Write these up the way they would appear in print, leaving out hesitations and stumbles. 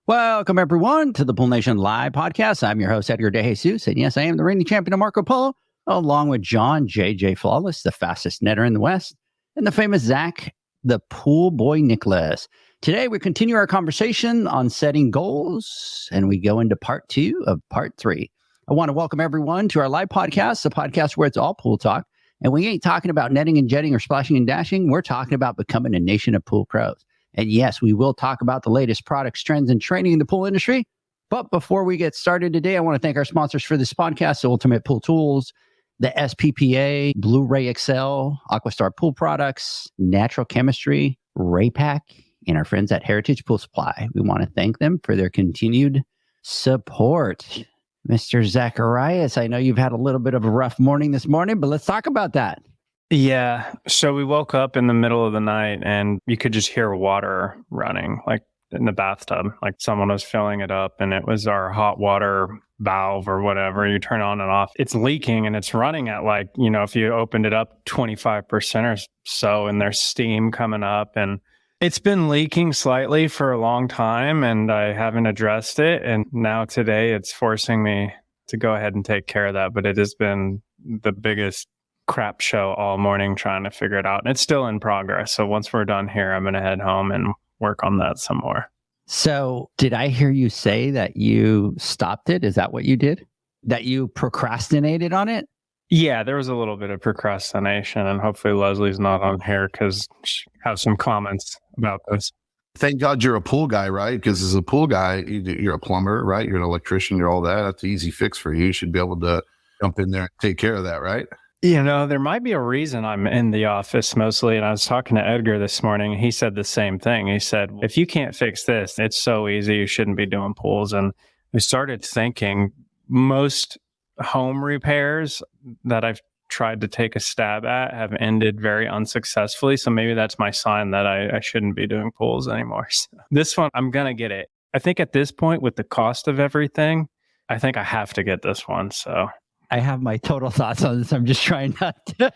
Welcome, everyone, to the Pool Nation Live podcast. I'm your host, Edgar DeJesus, and yes, I am the reigning champion of Marco Polo, along with John JJ Flawless, the fastest netter in the West, and the famous Zach, the Pool Boy Nicholas. Today, we continue our conversation on setting goals, and we go into part 2 of part 3. I want to welcome everyone to our live podcast, the podcast where it's all pool talk, and we ain't talking about netting and jetting or splashing and dashing. We're talking about becoming a nation of pool pros. And yes, we will talk about the latest products, trends, and training in the pool industry. But before we get started today, I want to thank our sponsors for this podcast, the Ultimate Pool Tools, the SPPA, Blu-ray XL, Aquastar Pool Products, Natural Chemistry, Raypack, and our friends at Heritage Pool Supply. We want to thank them for their continued support. Mr. Zacharias, I know you've had a little bit of a rough morning this morning, but let's talk about that. Yeah. So we woke up in the middle of the night and you could just hear water running, like in the bathtub, like someone was filling it up, and it was our hot water valve or whatever. You turn on and off. It's leaking and it's running at like, if you opened it up 25% or so, and there's steam coming up, and it's been leaking slightly for a long time and I haven't addressed it. And now today it's forcing me to go ahead and take care of that. But it has been the biggest crap show all morning trying to figure it out. And it's still in progress. So once we're done here, I'm going to head home and work on that some more. So did I hear you say that you stopped it? Is that what you did? That you procrastinated on it? Yeah, there was a little bit of procrastination, and hopefully Leslie's not on here because she has some comments about this. Thank God you're a pool guy, right? Because as a pool guy, you're a plumber, right? You're an electrician, you're all that. That's an easy fix for you. You should be able to jump in there and take care of that, right? There might be a reason I'm in the office mostly. And I was talking to Edgar this morning, and he said the same thing. He said, if you can't fix this, it's so easy, you shouldn't be doing pools. And I started thinking most home repairs that I've tried to take a stab at have ended very unsuccessfully. So maybe that's my sign that I shouldn't be doing pools anymore. So this one, I'm going to get it. I think at this point, with the cost of everything, I think I have to get this one. So I have my total thoughts on this. I'm just trying not to.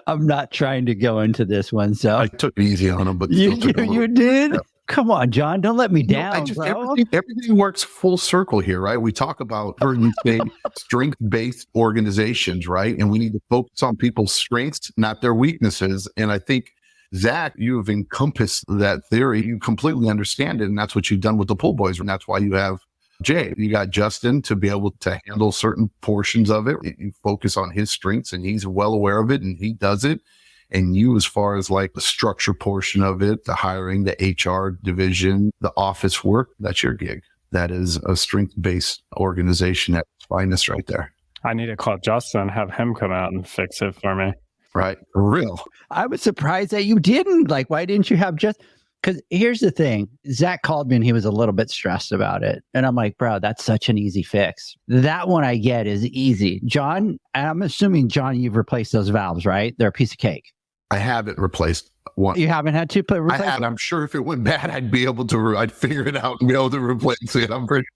I'm not trying to go into this one. So I took it easy on him, but you did. Yeah. Come on, John, don't let me down. Everything works full circle here, right? We talk about strength-based organizations, right? And we need to focus on people's strengths, not their weaknesses. And I think, Zach, you have encompassed that theory. You completely understand it, and that's what you've done with the pool boys, and that's why you have Jay. You got Justin to be able to handle certain portions of it. You focus on his strengths, and he's well aware of it, and he does it. And you, as far as like the structure portion of it, the hiring, the HR division, the office work, that's your gig. That is a strength-based organization at its finest right there. I need to call Justin and have him come out and fix it for me. Right. For real. I was surprised that you didn't. Like, why didn't you have just... Because here's the thing. Zach called me and he was a little bit stressed about it. And I'm like, bro, that's such an easy fix. That one I get is easy. John, I'm assuming, John, you've replaced those valves, right? They're a piece of cake. I haven't replaced one. You haven't had to replace I have. I'm sure if it went bad, I'd be able to, I'd figure it out and be able to replace it. I'm pretty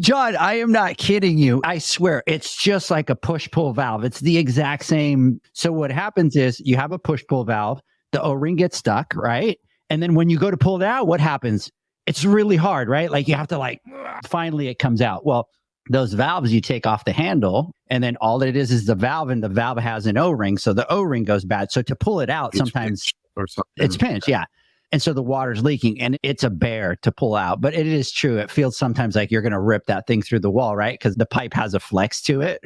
John, I am not kidding you. I swear, it's just like a push-pull valve. It's the exact same. So what happens is you have a push-pull valve, the O-ring gets stuck, right? And then when you go to pull it out, what happens? It's really hard, right? Like you have to finally it comes out. Well, those valves, you take off the handle, and then all it is the valve, and the valve has an O-ring. So the O-ring goes bad. So to pull it out, sometimes it's pinched. Yeah. And so the water's leaking, and it's a bear to pull out. But it is true. It feels sometimes like you're going to rip that thing through the wall, right? Because the pipe has a flex to it.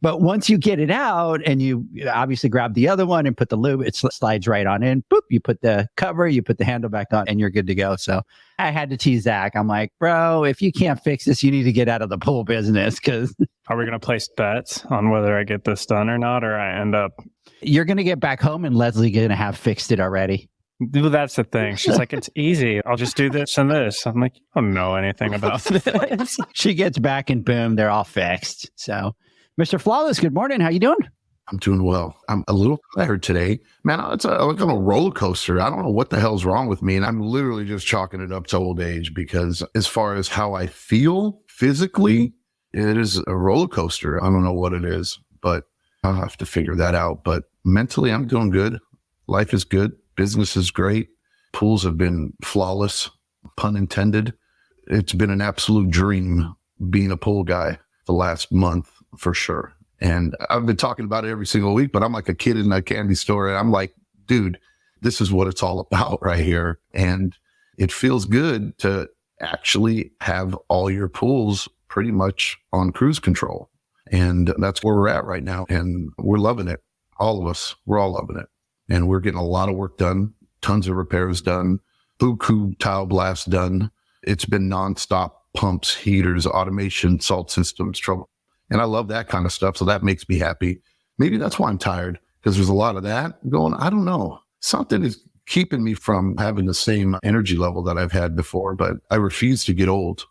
But once you get it out and you obviously grab the other one and put the lube, it slides right on in. Boop, you put the cover, you put the handle back on, and you're good to go. So I had to tease Zach. I'm like, bro, if you can't fix this, you need to get out of the pool business. Because are we going to place bets on whether I get this done or not, or I end up? You're going to get back home and Leslie's going to have fixed it already. Well, that's the thing. She's like, it's easy. I'll just do this and this. I'm like, I don't know anything about this. She gets back and boom, they're all fixed. So, Mr. Flawless, good morning. How you doing? I'm doing well. I'm a little tired today. Man, it's like on a roller coaster. I don't know what the hell's wrong with me. And I'm literally just chalking it up to old age, because as far as how I feel physically, it is a roller coaster. I don't know what it is, but I'll have to figure that out. But mentally, I'm doing good. Life is good. Business is great. Pools have been flawless, pun intended. It's been an absolute dream being a pool guy the last month for sure. And I've been talking about it every single week, but I'm like a kid in a candy store. And I'm like, dude, this is what it's all about right here. And it feels good to actually have all your pools pretty much on cruise control. And that's where we're at right now. And we're loving it. All of us, we're all loving it. And we're getting a lot of work done, tons of repairs done, buku tile blasts done. It's been nonstop pumps, heaters, automation, salt systems, trouble. And I love that kind of stuff. So that makes me happy. Maybe that's why I'm tired, because there's a lot of that going. I don't know. Something is keeping me from having the same energy level that I've had before, but I refuse to get old.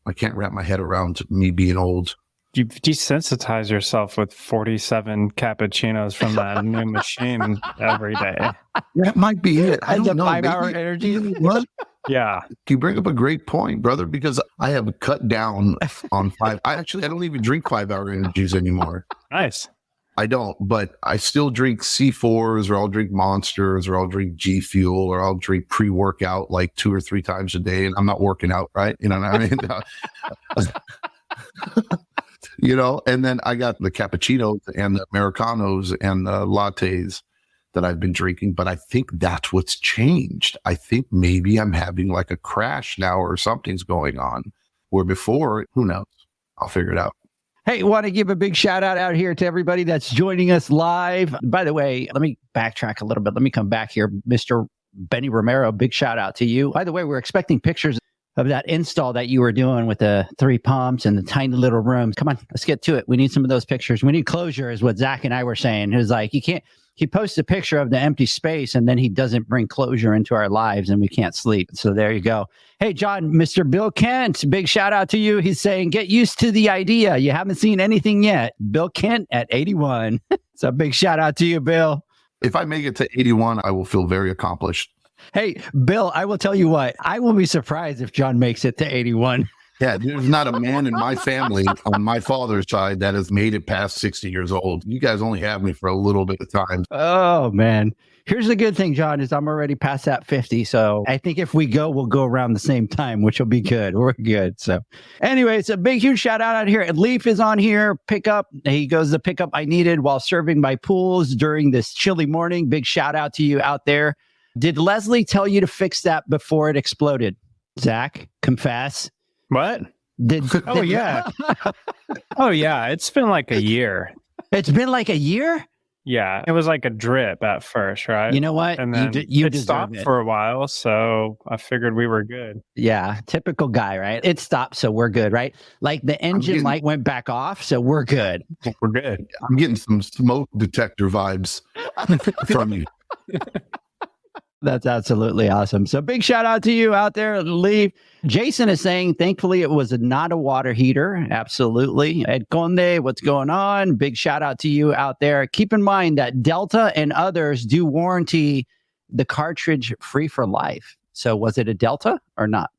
I can't wrap my head around me being old. You desensitize yourself with 47 cappuccinos from that new machine every day. That might be it. I don't know. 5-hour energy. What? Yeah. You bring up a great point, brother, because I have cut down on five. I don't even drink 5-hour energies anymore. Nice. I don't, but I still drink C4s, or I'll drink Monsters, or I'll drink G Fuel, or I'll drink pre-workout like 2 or 3 times a day. And I'm not working out, right? You know what I mean? You know, and then I got the cappuccinos and the Americanos and the lattes that I've been drinking. But I think that's what's changed. I think maybe I'm having like a crash now, or something's going on, where before, who knows? I'll figure it out. Hey, want to give a big shout out here to everybody that's joining us live. By the way, let me backtrack a little bit. Let me come back here. Mr. Benny Romero, big shout out to you. By the way, we're expecting pictures of that install that you were doing with the 3 pumps and the tiny little rooms. Come on, let's get to it. We need some of those pictures. We need closure, is what Zach and I were saying. It was like, he posts a picture of the empty space and then he doesn't bring closure into our lives and we can't sleep. So there you go. Hey, John, Mr. Bill Kent, big shout out to you. He's saying, get used to the idea. You haven't seen anything yet. Bill Kent at 81. So big shout out to you, Bill. If I make it to 81, I will feel very accomplished. Hey, Bill, I will tell you what, I will be surprised if John makes it to 81. Yeah, there's not a man in my family on my father's side that has made it past 60 years old. You guys only have me for a little bit of time. Oh, man. Here's the good thing, John, is I'm already past that 50. So I think if we go, we'll go around the same time, which will be good. We're good. So anyways, a big, huge shout out here. Leaf is on here. Pickup. He goes, the pickup I needed while serving my pools during this chilly morning. Big shout out to you out there. Did Leslie tell you to fix that before it exploded? Zach, confess. What? Oh, yeah. Oh, yeah. It's been like a year. It's been like a year? Yeah. It was like a drip at first, right? You know what? And then it stopped for a while. So I figured we were good. Yeah. Typical guy, right? It stopped. So we're good, right? Like the engine light went back off. So we're good. We're good. I'm getting some smoke detector vibes from you. That's absolutely awesome. So big shout out to you out there, Lee. Jason is saying, thankfully, it was not a water heater. Absolutely. Ed Conde, what's going on? Big shout out to you out there. Keep in mind that Delta and others do warranty the cartridge free for life. So was it a Delta or not?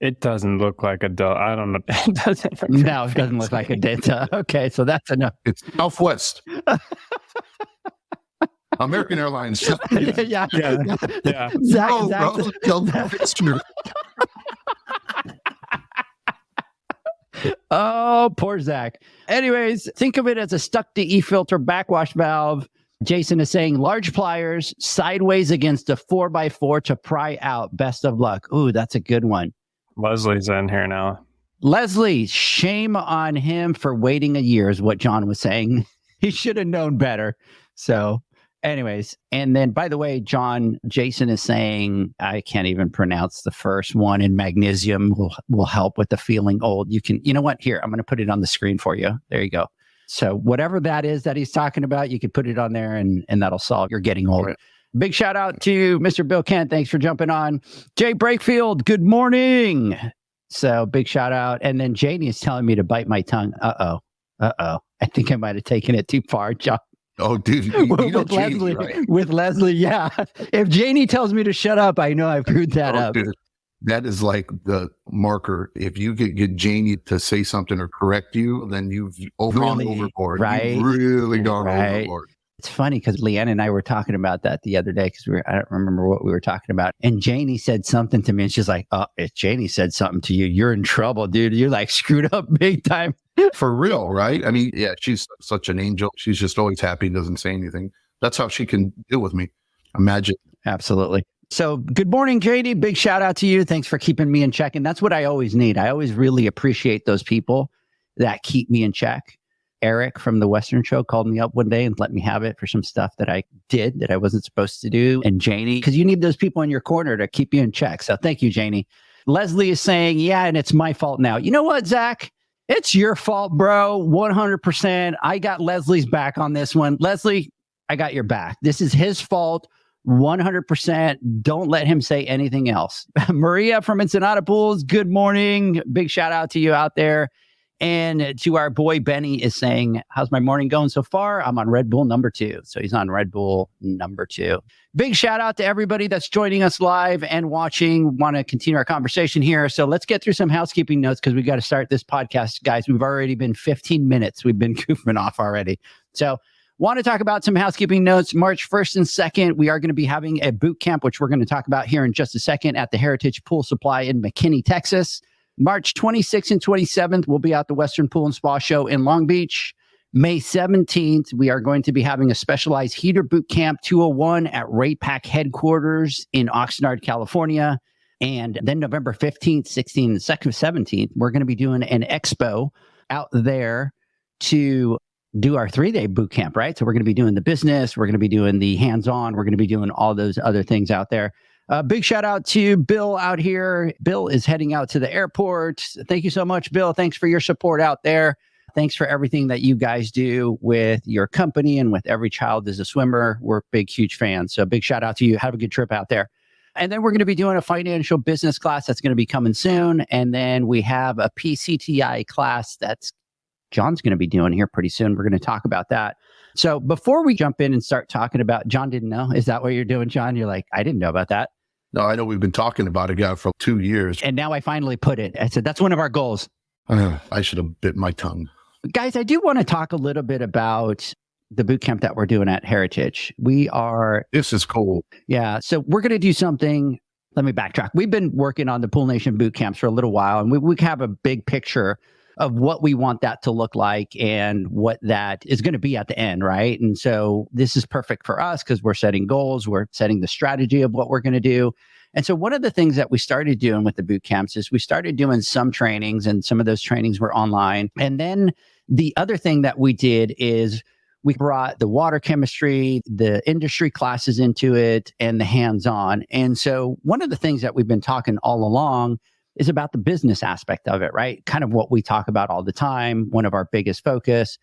It doesn't look like a Delta. I don't know. It doesn't. No, it doesn't look like a Delta. Okay, so that's enough. It's Southwest. American Airlines. Yeah. Zach, oh, poor Zach. Anyways, think of it as a stuck to E-filter backwash valve. Jason is saying large pliers sideways against a 4x4 to pry out. Best of luck. Ooh, that's a good one. Leslie's in here now. Leslie, shame on him for waiting a year is what John was saying. He should have known better. So anyways, and then by the way, Jason is saying, I can't even pronounce the first one, in magnesium will help with the feeling old. You know what? Here, I'm going to put it on the screen for you. There you go. So whatever that is that he's talking about, you could put it on there and that'll solve your getting old. Right. Big shout out to Mr. Bill Kent. Thanks for jumping on. Jay Brakefield, good morning. So big shout out. And then Janie is telling me to bite my tongue. Uh-oh. I think I might have taken it too far, John. Oh, dude, you know Janie, Leslie, right? With Leslie, yeah. If Janie tells me to shut up, I know I've screwed that up. Dude, that is like the marker. If you could get Janie to say something or correct you, then you've gone overboard. Right. You've really gone overboard. It's funny because Leanne and I were talking about that the other day because I don't remember what we were talking about. And Janie said something to me and she's like, oh, if Janie said something to you, you're in trouble, dude. You're like screwed up big time. For real, right? I mean, yeah, she's such an angel. She's just always happy, doesn't say anything. That's how she can deal with me. Imagine. Absolutely. So good morning, JD. Big shout out to you. Thanks for keeping me in check. And that's what I always need. I always really appreciate those people that keep me in check. Eric from the Western Show called me up one day and let me have it for some stuff that I did that I wasn't supposed to do. And Janie, because you need those people in your corner to keep you in check. So thank you, Janie. Leslie is saying, yeah, and it's my fault now. You know what, Zach? It's your fault, bro. 100%. I got Leslie's back on this one. Leslie, I got your back. This is his fault. 100%. Don't let him say anything else. Maria from Ensenada Pools, good morning. Big shout out to you out there. And to our boy, Benny is saying, how's my morning going so far? I'm on Red Bull number 2. So he's on Red Bull number 2. Big shout out to everybody that's joining us live and watching. Want to continue our conversation here. So let's get through some housekeeping notes because we got to start this podcast, guys. We've already been 15 minutes. We've been goofing off already. So want to talk about some housekeeping notes. March 1st and 2nd, we are going to be having a boot camp, which we're going to talk about here in just a second at the Heritage Pool Supply in McKinney, Texas. March 26th and 27th, we'll be at the Western Pool and Spa Show in Long Beach. May 17th, we are going to be having a specialized heater boot camp 201 at Raypack headquarters in Oxnard, California. And then November 15th, 16th, and 17th, we're going to be doing an expo out there to do our 3-day boot camp, right? So we're going to be doing the business, we're going to be doing the hands-on, we're going to be doing all those other things out there. Big shout out to Bill out here. Bill is heading out to the airport. Thank you so much, Bill. Thanks for your support out there. Thanks for everything that you guys do with your company and with Every Child is a Swimmer. We're big, huge fans. So big shout out to you. Have a good trip out there. And then we're going to be doing a financial business class that's going to be coming soon. And then we have a PCTI class that's John's going to be doing here pretty soon. We're going to talk about that. So before we jump in and start talking about, John didn't know. Is that what you're doing, John? You're like, I didn't know about that. No, I know we've been talking about it, guy, for 2 years. And now I finally put it. I said, that's one of our goals. I should have bit my tongue. Guys, I do want to talk a little bit about the boot camp that we're doing at Heritage. This is cool. Yeah. So we're going to do something. Let me backtrack. We've been working on the Pool Nation boot camps for a little while, and we have a big picture of what we want that to look like and what that is going to be at the end, right? And so this is perfect for us because we're setting goals, we're setting the strategy of what we're going to do. And so one of the things that we started doing with the boot camps is we started doing some trainings, and some of those trainings were online. And then the other thing that we did is we brought the water chemistry, the industry classes into it, and the hands-on. And so one of the things that we've been talking all along is about the business aspect of it, right? Kind of what we talk about all the time, one of our biggest focus.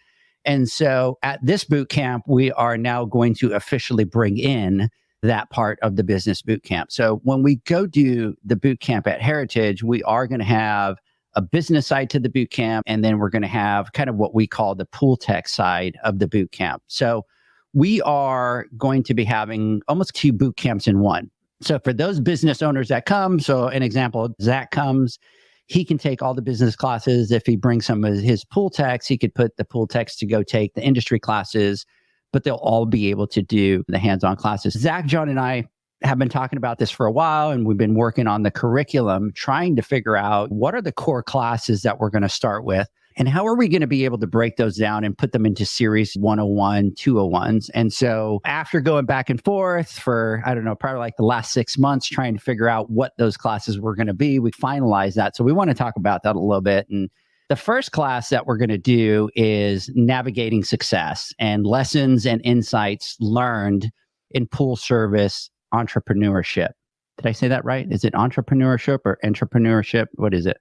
And so at this boot camp, we are now going to officially bring in that part of the business boot camp. So when we go do the boot camp at Heritage, we are going to have a business side to the boot camp, and then we're going to have kind of what we call the pool tech side of the boot camp. So we are going to be having almost 2 boot camps in one. So for those business owners that come, so an example, Zach comes, he can take all the business classes. If he brings some of his pool techs, he could put the pool techs to go take the industry classes, but they'll all be able to do the hands-on classes. Zach, John, and I have been talking about this for a while, and we've been working on the curriculum, trying to figure out what are the core classes that we're going to start with, and how are we going to be able to break those down and put them into series 101, 201s. And so after going back and forth for, I don't know, probably like the last 6 months, trying to figure out what those classes were going to be, we finalized that. So we want to talk about that a little bit. And the first class that we're going to do is navigating success and lessons and insights learned in pool service entrepreneurship. Did I say that right? Is it entrepreneurship or entrepreneurship? What is it?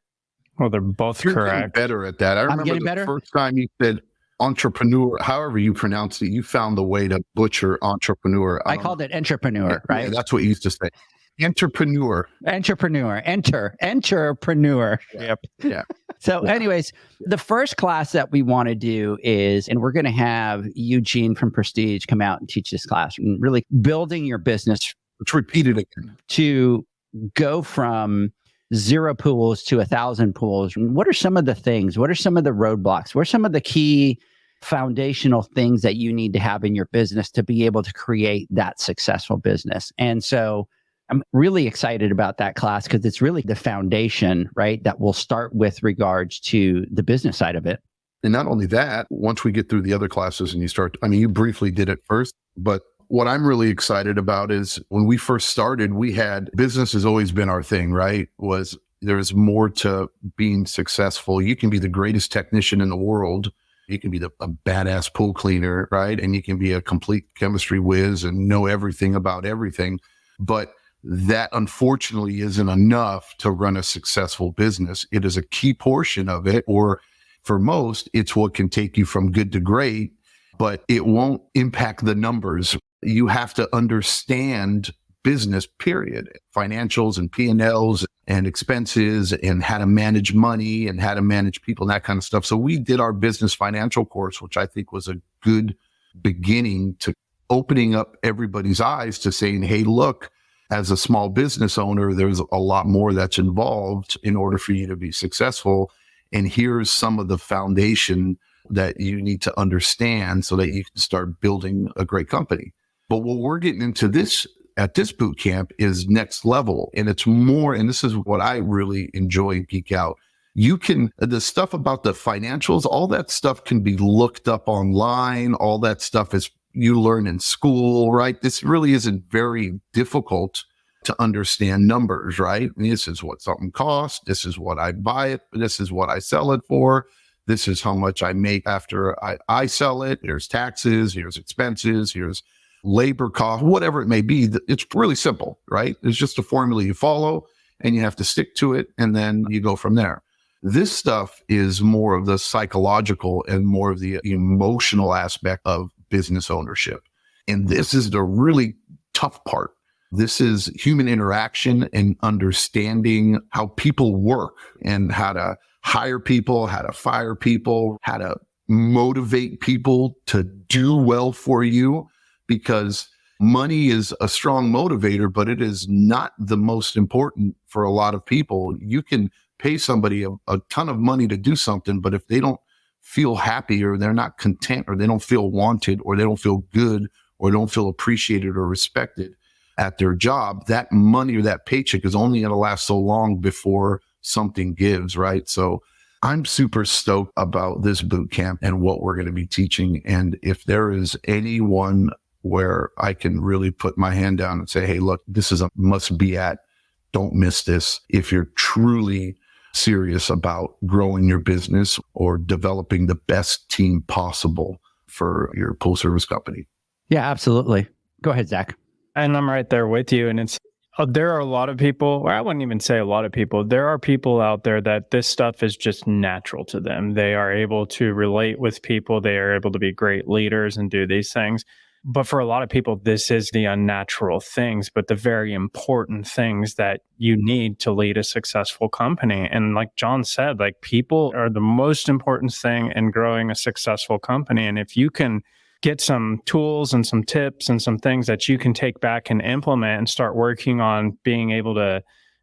Well, they're both You're correct. getting better at that. I remember the first time you said entrepreneur, however you pronounced it, you found the way to butcher entrepreneur. I called it entrepreneur, right? Yeah, that's what you used to say. Entrepreneur. Entrepreneur. Yeah. Yeah. So anyways, the first class that we want to do is, and we're going to have Eugene from Prestige come out and teach this class, and really building your business. Let's repeat it again. To go from 0 pools to 1,000 pools. What are some of the things? What are some of the roadblocks? What are some of the key foundational things that you need to have in your business to be able to create that successful business. And so I'm really excited about that class because it's really the foundation, right, that we'll start with regards to the business side of it. And not only that, once we get through the other classes and you start, I mean, you briefly did it first, but what I'm really excited about is when we first started, we had business has always been our thing, right? There's more to being successful. You can be the greatest technician in the world. You can be a badass pool cleaner, right? And you can be a complete chemistry whiz and know everything about everything. But that unfortunately isn't enough to run a successful business. It is a key portion of it, or for most, it's what can take you from good to great, but it won't impact the numbers. You have to understand business, period. Financials and P&Ls and expenses and how to manage money and how to manage people and that kind of stuff. So we did our business financial course, which I think was a good beginning to opening up everybody's eyes to saying, hey, look, as a small business owner, there's a lot more that's involved in order for you to be successful. And here's some of the foundation that you need to understand so that you can start building a great company. But what we're getting into at this boot camp is next level. And it's more, and this is what I really enjoy and geek out. The stuff about the financials, all that stuff can be looked up online. All that stuff is you learn in school, right? This really isn't very difficult to understand numbers, right? And this is what something costs. This is what I buy it. This is what I sell it for. This is how much I make after I sell it. Here's taxes. Here's expenses. Here's labor cost, whatever it may be. It's really simple, right? It's just a formula you follow and you have to stick to it. And then you go from there. This stuff is more of the psychological and more of the emotional aspect of business ownership. And this is the really tough part. This is human interaction and understanding how people work and how to hire people, how to fire people, how to motivate people to do well for you, because money is a strong motivator, but it is not the most important for a lot of people. You can pay somebody a ton of money to do something, but if they don't feel happy or they're not content or they don't feel wanted or they don't feel good or don't feel appreciated or respected at their job, that money or that paycheck is only going to last so long before something gives, right? So I'm super stoked about this boot camp and what we're going to be teaching. And if there is anyone where I can really put my hand down and say, hey, look, this is a must be at, don't miss this. If you're truly serious about growing your business or developing the best team possible for your pool service company. Yeah, absolutely. Go ahead, Zach. And I'm right there with you. And there are a lot of people, or I wouldn't even say a lot of people, there are people out there that this stuff is just natural to them. They are able to relate with people. They are able to be great leaders and do these things. But for a lot of people, this is the unnatural things, but the very important things that you need to lead a successful company. And like John said, like people are the most important thing in growing a successful company. And if you can get some tools and some tips and some things that you can take back and implement and start working on being able to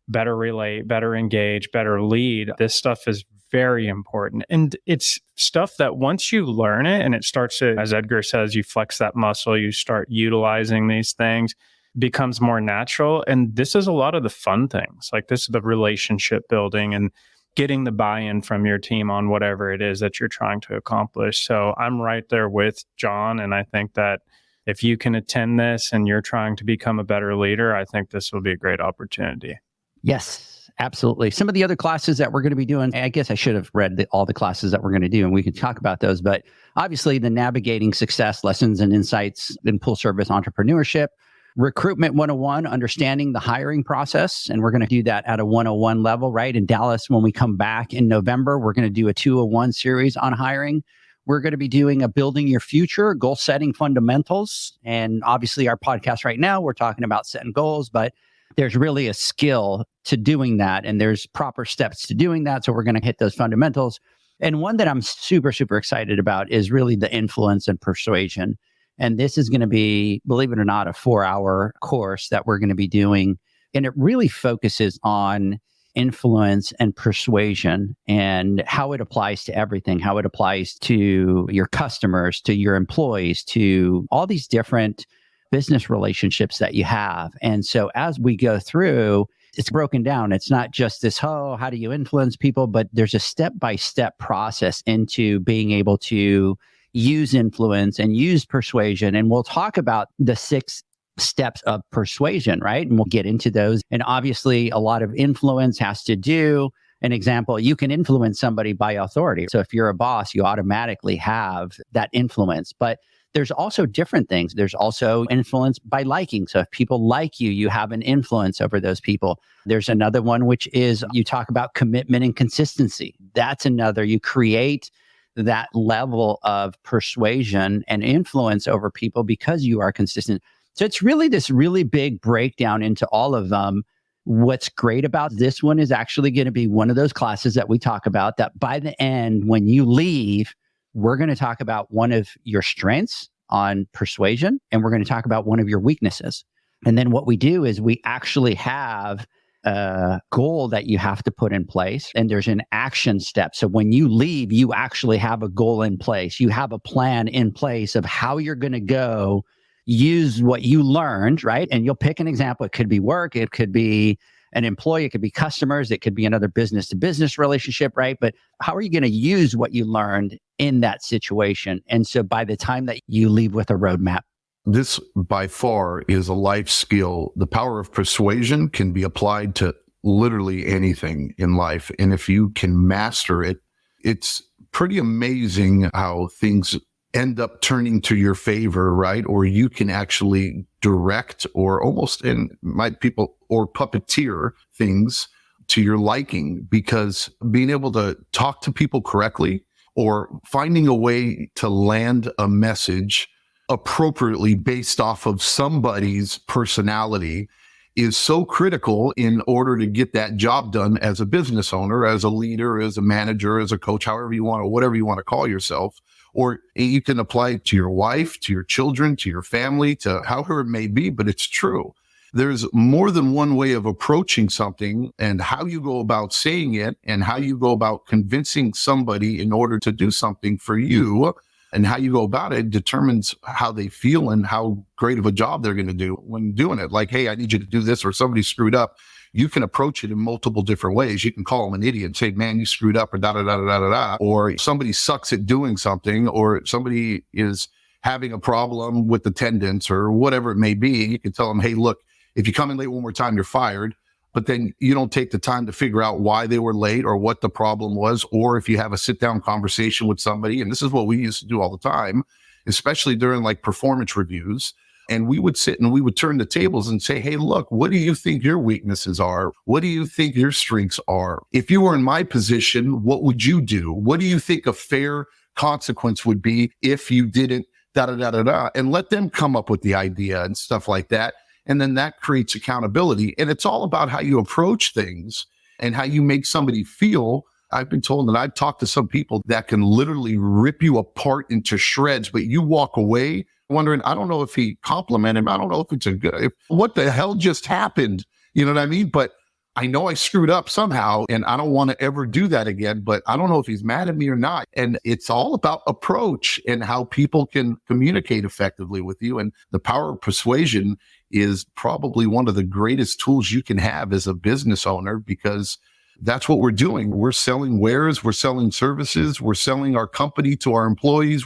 better relate, better engage, better lead, this stuff is very important. And it's stuff that once you learn it and it starts to, as Edgar says, you flex that muscle, you start utilizing these things, becomes more natural. And this is a lot of the fun things. Like this is the relationship building and getting the buy-in from your team on whatever it is that you're trying to accomplish. So I'm right there with John. And I think that if you can attend this and you're trying to become a better leader, I think this will be a great opportunity. Yes, absolutely. Some of the other classes that we're going to be doing, I guess I should have read all the classes that we're going to do and we can talk about those. But obviously the navigating success lessons and insights in pool service entrepreneurship, recruitment 101, understanding the hiring process. And we're going to do that at a 101 level, right? In Dallas, when we come back in November, we're going to do a 201 series on hiring. We're going to be doing a building your future, goal setting fundamentals. And obviously our podcast right now, we're talking about setting goals, but there's really a skill to doing that. And there's proper steps to doing that. So we're going to hit those fundamentals. And one that I'm super, super excited about is really the influence and persuasion. And this is going to be, believe it or not, a 4-hour course that we're going to be doing. And it really focuses on influence and persuasion and how it applies to everything, how it applies to your customers, to your employees, to all these different business relationships that you have. And so as we go through, it's broken down. It's not just this, oh, how do you influence people? But there's a step-by-step process into being able to use influence and use persuasion. And we'll talk about the 6 steps of persuasion, right? And we'll get into those. And obviously, a lot of influence has to do, an example, you can influence somebody by authority. So if you're a boss, you automatically have that influence. But there's also different things. There's also influence by liking. So if people like you, you have an influence over those people. There's another one, which is you talk about commitment and consistency. That's another. You create that level of persuasion and influence over people because you are consistent. So it's really this really big breakdown into all of them. What's great about this one is actually going to be one of those classes that we talk about that by the end, when you leave, we're going to talk about one of your strengths on persuasion, and we're going to talk about one of your weaknesses. And then what we do is we actually have a goal that you have to put in place, and there's an action step. So when you leave, you actually have a goal in place. You have a plan in place of how you're going to go use what you learned, right? And you'll pick an example. It could be work. It could be an employee. It could be customers. It could be another business to business relationship, right? But how are you going to use what you learned in that situation? And so by the time that you leave with a roadmap, this by far is a life skill. The power of persuasion can be applied to literally anything in life. And if you can master it, it's pretty amazing how things end up turning to your favor, right? Or you can actually direct or almost or puppeteer things to your liking, because being able to talk to people correctly or finding a way to land a message appropriately based off of somebody's personality is so critical in order to get that job done as a business owner, as a leader, as a manager, as a coach, however you want, or whatever you want to call yourself. Or you can apply it to your wife, to your children, to your family, to however it may be, but it's true. There's more than one way of approaching something, and how you go about saying it and how you go about convincing somebody in order to do something for you and how you go about it determines how they feel and how great of a job they're going to do when doing it. Like, hey, I need you to do this, or somebody screwed up. You can approach it in multiple different ways. You can call them an idiot and say, man, you screwed up, or da-da-da-da-da-da. Or somebody sucks at doing something, or somebody is having a problem with attendance or whatever it may be. You can tell them, hey, look, if you come in late one more time, you're fired. But then you don't take the time to figure out why they were late or what the problem was. Or if you have a sit down conversation with somebody, and this is what we used to do all the time, especially during like performance reviews. And we would sit and we would turn the tables and say, hey, look, what do you think your weaknesses are? What do you think your strengths are? If you were in my position, what would you do? What do you think a fair consequence would be if you didn't da-da-da-da-da? And let them come up with the idea and stuff like that. And then that creates accountability. And it's all about how you approach things and how you make somebody feel. I've been told that I've talked to some people that can literally rip you apart into shreds, but you walk away wondering, I don't know if he complimented him. I don't know if it's what the hell just happened? You know what I mean? But I know I screwed up somehow and I don't want to ever do that again, but I don't know if he's mad at me or not. And it's all about approach and how people can communicate effectively with you. And the power of persuasion is probably one of the greatest tools you can have as a business owner, because that's what we're doing. We're selling wares, we're selling services, we're selling our company to our employees,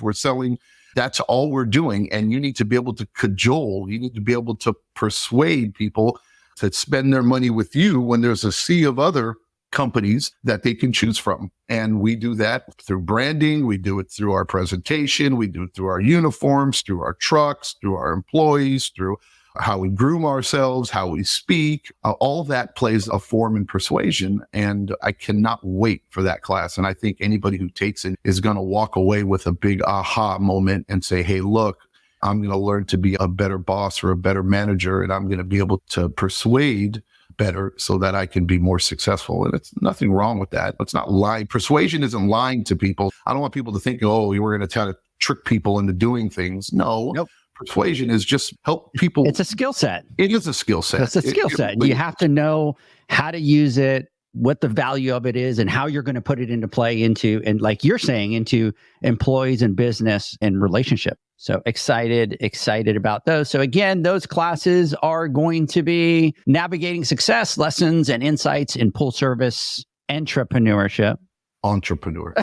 that's all we're doing. And you need to be able to cajole, you need to be able to persuade people to spend their money with you when there's a sea of other companies that they can choose from. And we do that through branding. We do it through our presentation. We do it through our uniforms, through our trucks, through our employees, through how we groom ourselves, how we speak. All that plays a form in persuasion. And I cannot wait for that class. And I think anybody who takes it is going to walk away with a big aha moment and say, hey, look, I'm going to learn to be a better boss or a better manager, and I'm going to be able to persuade better so that I can be more successful. And it's nothing wrong with that. It's not lying. Persuasion isn't lying to people. I don't want people to think, oh, you were going to try to trick people into doing things. No. Nope. Persuasion is just help people. It's a skill set. It is a skill set. It's a skill set. You have to know how to use it, what the value of it is and how you're going to put it into play into, and like you're saying, into employees and business and relationship. So excited about those. So again, those classes are going to be navigating success, lessons and insights in pool service entrepreneurship. Entrepreneur.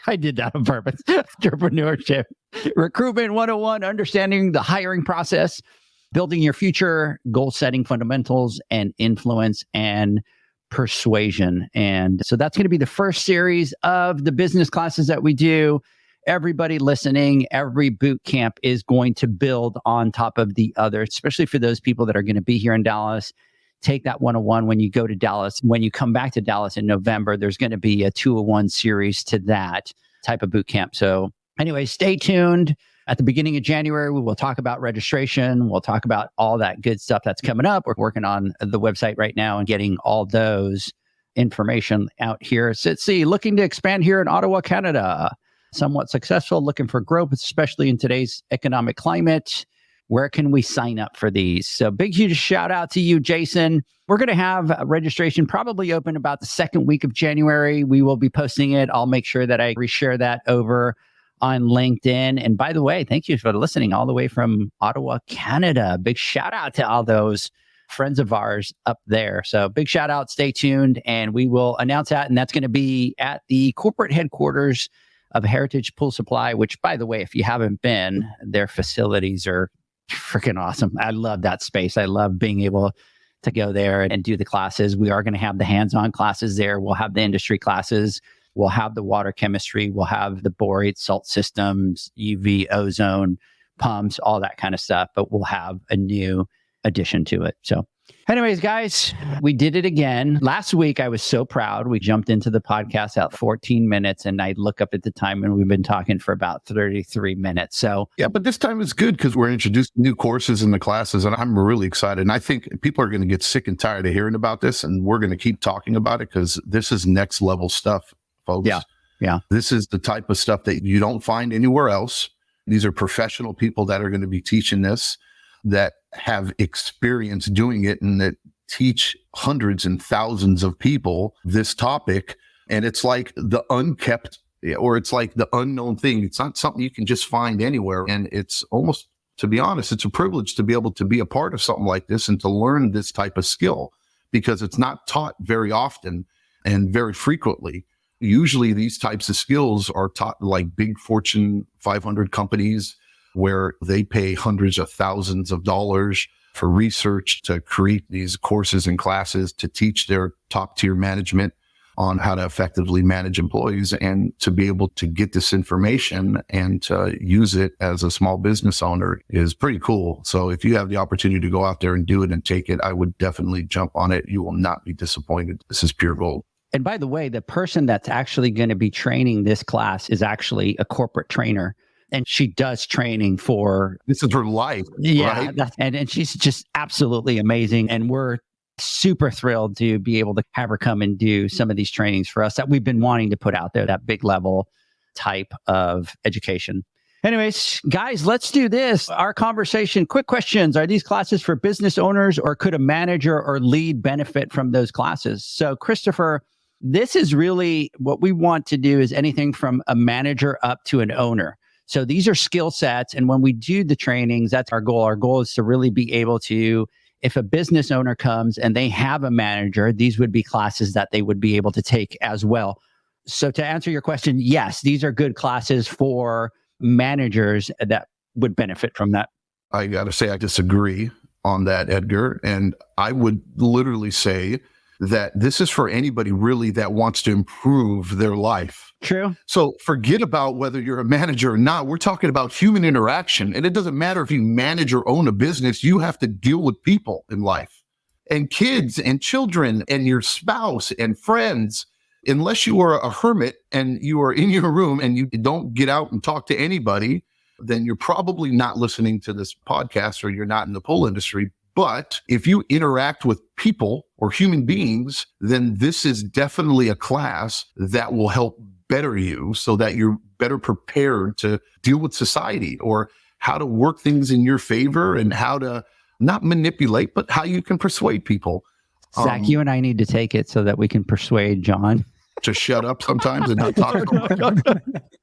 I did that on purpose. Entrepreneurship, recruitment 101, understanding the hiring process, building your future, goal setting fundamentals, and influence and persuasion. And so that's going to be the first series of the business classes that we do. Everybody listening, every boot camp is going to build on top of the other, especially for those people that are going to be here in Dallas. Take that 101 when you go to Dallas. When you come back to Dallas in November, there's going to be a 201 series to that type of boot camp. So anyway, stay tuned. At the beginning of January, we will talk about registration. We'll talk about all that good stuff that's coming up. We're working on the website right now and getting all those information out here. So let's see, looking to expand here in Ottawa, Canada. Somewhat successful, looking for growth, especially in today's economic climate. Where can we sign up for these? So big, huge shout out to you, Jason. We're going to have registration probably open about the second week of January. We will be posting it. I'll make sure that I reshare that over on LinkedIn. And by the way, thank you for listening all the way from Ottawa, Canada. Big shout out to all those friends of ours up there. So big shout out, stay tuned, and we will announce that. And that's going to be at the corporate headquarters of Heritage Pool Supply, which, by the way, if you haven't been, their facilities are freaking awesome. I love that space. I love being able to go there and do the classes. We are going to have the hands-on classes there. We'll have the industry classes. We'll have the water chemistry. We'll have the borate salt systems, UV ozone pumps, all that kind of stuff. But we'll have a new addition to it. So anyways, guys, we did it again. Last week, I was so proud. We jumped into the podcast at 14 minutes, and I look up at the time and we've been talking for about 33 minutes. So yeah, but this time is good because we're introducing new courses in the classes, and I'm really excited. And I think people are going to get sick and tired of hearing about this, and we're going to keep talking about it because this is next level stuff, folks. Yeah. This is the type of stuff that you don't find anywhere else. These are professional people that are going to be teaching this, that have experience doing it, and that teach hundreds and thousands of people this topic. And it's like the unkept, or it's like the unknown thing. It's not something you can just find anywhere. And it's almost, to be honest, it's a privilege to be able to be a part of something like this and to learn this type of skill, because it's not taught very often and very frequently. Usually these types of skills are taught like big Fortune 500 companies, where they pay hundreds of thousands of dollars for research to create these courses and classes to teach their top tier management on how to effectively manage employees, and to be able to get this information and to use it as a small business owner is pretty cool. So if you have the opportunity to go out there and do it and take it, I would definitely jump on it. You will not be disappointed. This is pure gold. And by the way, the person that's actually going to be training this class is actually a corporate trainer. And she does training for... This is her life. Yeah. Right? And she's just absolutely amazing. And we're super thrilled to be able to have her come and do some of these trainings for us that we've been wanting to put out there, that big level type of education. Anyways, guys, let's do this. Our conversation, quick questions. Are these classes for business owners, or could a manager or lead benefit from those classes? So, Christopher, this is really what we want to do, is anything from a manager up to an owner. So these are skill sets. And when we do the trainings, that's our goal. Our goal is to really be able to, if a business owner comes and they have a manager, these would be classes that they would be able to take as well. So to answer your question, yes, these are good classes for managers that would benefit from that. I got to say, I disagree on that, Edgar. And I would literally say that this is for anybody really that wants to improve their life. True. So forget about whether you're a manager or not. We're talking about human interaction. And it doesn't matter if you manage or own a business, you have to deal with people in life, and kids and children and your spouse and friends. Unless you are a hermit and you are in your room and you don't get out and talk to anybody, then you're probably not listening to this podcast, or you're not in the pool industry. But if you interact with people or human beings, then this is definitely a class that will help better you, so that you're better prepared to deal with society, or how to work things in your favor, and how to not manipulate, but how you can persuade people. Zach, you and I need to take it so that we can persuade John to shut up sometimes and not talk so much.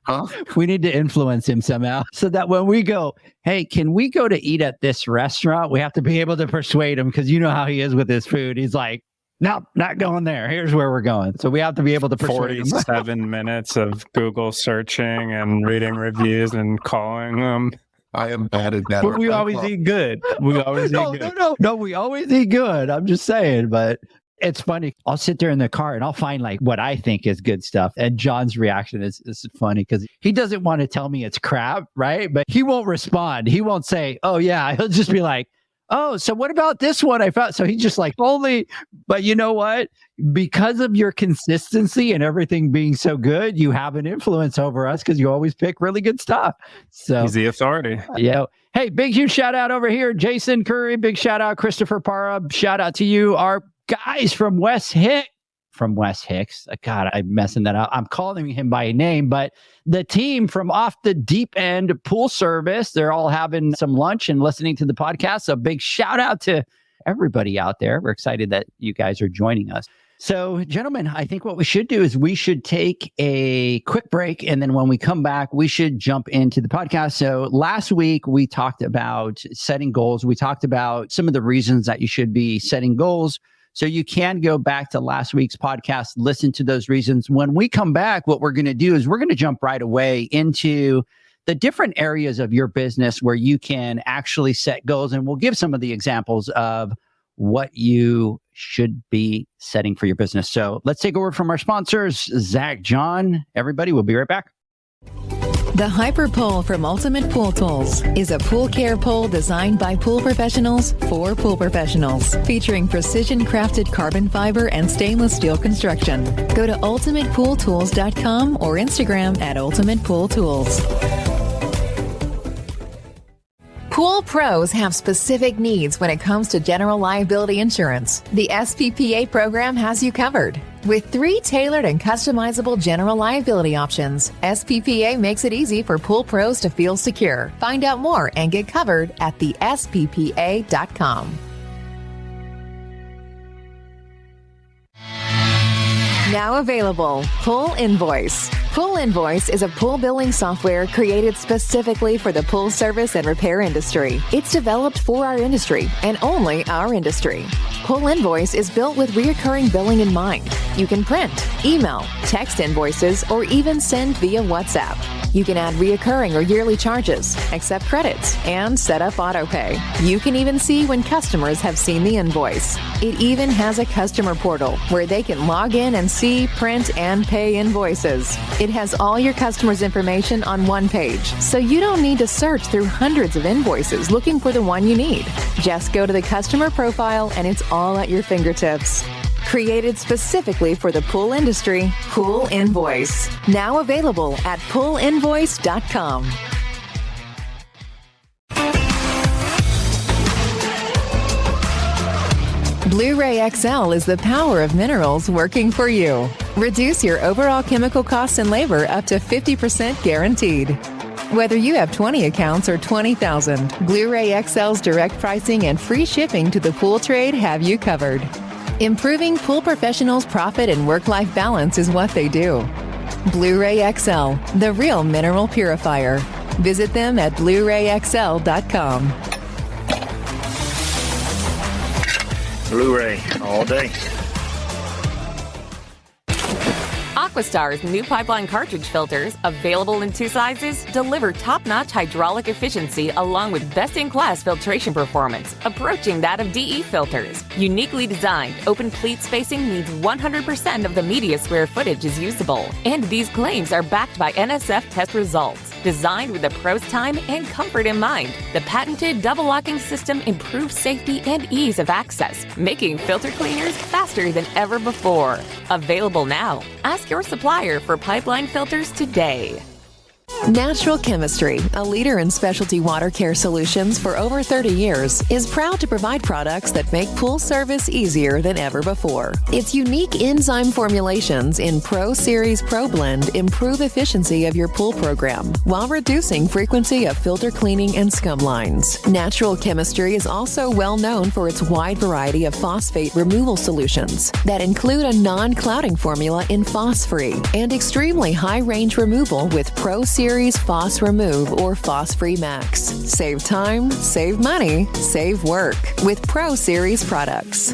Huh? We need to influence him somehow so that when we go, hey, can we go to eat at this restaurant? We have to be able to persuade him because you know how he is with his food. He's like, no, not going there. Here's where we're going. So we have to be able to persuade him. 47 minutes of Google searching and reading reviews and calling them. I am bad at that. But we always eat good. We always eat good. No, we always eat good. I'm just saying, but it's funny. I'll sit there in the car and I'll find like what I think is good stuff. And John's reaction is funny because he doesn't want to tell me it's crap, right? But he won't respond. He won't say, oh, yeah. He'll just be like, oh, so what about this one I found? So he's just like, only, but you know what? Because of your consistency and everything being so good, you have an influence over us because you always pick really good stuff. So he's the authority. Yeah. Hey, big, huge shout out over here. Jason Curry, big shout out. Christopher Parra, shout out to you. Our guys from West Hicks. God, I'm messing that up. I'm calling him by name, but the team from Off the Deep End Pool Service, they're all having some lunch and listening to the podcast. So big shout out to everybody out there. We're excited that you guys are joining us. So, gentlemen, I think what we should do is we should take a quick break. And then when we come back, we should jump into the podcast. So last week, we talked about setting goals. We talked about some of the reasons that you should be setting goals. So you can go back to last week's podcast, listen to those reasons. When we come back, what we're going to do is we're going to jump right away into the different areas of your business where you can actually set goals. And we'll give some of the examples of what you should be setting for your business. So let's take a word from our sponsors, Zach, John, everybody. We'll be right back. The Hyper Pole from Ultimate Pool Tools is a pool care pole designed by pool professionals for pool professionals, featuring precision-crafted carbon fiber and stainless steel construction. Go to ultimatepooltools.com or Instagram at Ultimate Pool Tools. Pool pros have specific needs when it comes to general liability insurance. The SPPA program has you covered. With 3 tailored and customizable general liability options, SPPA makes it easy for pool pros to feel secure. Find out more and get covered at thesppa.com. Now available, Pool Invoice. Pool Invoice is a pool billing software created specifically for the pool service and repair industry. It's developed for our industry and only our industry. Pool Invoice is built with recurring billing in mind. You can print, email, text invoices, or even send via WhatsApp. You can add reoccurring or yearly charges, accept credits, and set up autopay. You can even see when customers have seen the invoice. It even has a customer portal where they can log in and see, print, and pay invoices. It has all your customers' information on one page, so you don't need to search through hundreds of invoices looking for the one you need. Just go to the customer profile and it's all at your fingertips. Created specifically for the pool industry, Pool Invoice. Now available at poolinvoice.com. Blu-ray XL is the power of minerals working for you. Reduce your overall chemical costs and labor up to 50% guaranteed. Whether you have 20 accounts or 20,000, Blu-ray XL's direct pricing and free shipping to the pool trade have you covered. Improving pool professionals' profit and work-life balance is what they do. Blu-ray XL, the real mineral purifier. Visit them at BluRayXL.com. Blu-ray all day. Aquastar's new pipeline cartridge filters, available in 2 sizes, deliver top-notch hydraulic efficiency along with best-in-class filtration performance, approaching that of DE filters. Uniquely designed, open pleat spacing means 100% of the media square footage is usable. And these claims are backed by NSF test results. Designed with the pro's time and comfort in mind, the patented double-locking system improves safety and ease of access, making filter cleaners faster than ever before. Available now. Ask your supplier for pipeline filters today. Natural Chemistry, a leader in specialty water care solutions for over 30 years, is proud to provide products that make pool service easier than ever before. Its unique enzyme formulations in Pro Series Pro Blend improve efficiency of your pool program while reducing frequency of filter cleaning and scum lines. Natural Chemistry is also well known for its wide variety of phosphate removal solutions that include a non-clouding formula in Phos-Free and extremely high-range removal with Pro Series Phos Remove or Phos-Free Max. Save time, save money, save work with Pro Series products.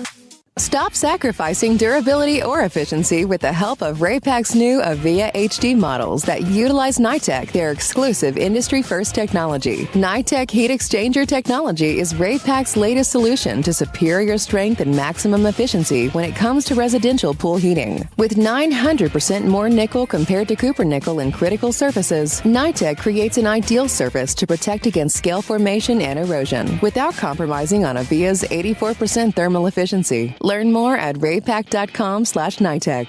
Stop sacrificing durability or efficiency with the help of Raypak's new Avia HD models that utilize NITEC, their exclusive industry-first technology. NITEC heat exchanger technology is Raypak's latest solution to superior strength and maximum efficiency when it comes to residential pool heating. With 900% more nickel compared to copper nickel in critical surfaces, NITEC creates an ideal surface to protect against scale formation and erosion without compromising on Avia's 84% thermal efficiency. Learn more at raypak.com/NITEC.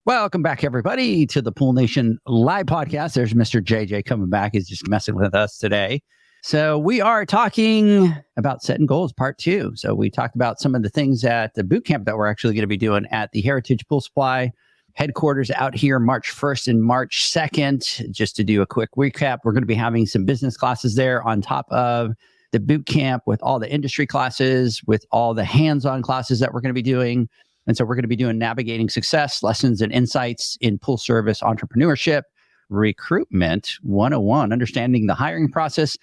Welcome back, everybody, to the Pool Nation Live Podcast. There's Mr. JJ coming back. He's just messing with us today. So we are talking about setting goals, part 2. So we talked about some of the things at the boot camp that we're actually going to be doing at the Heritage Pool Supply headquarters out here March 1st and March 2nd. Just to do a quick recap, we're going to be having some business classes there on top of the boot camp with all the industry classes, with all the hands-on classes that we're going to be doing. And so we're going to be doing navigating success, lessons and insights in pool service entrepreneurship, recruitment 101, understanding the hiring process,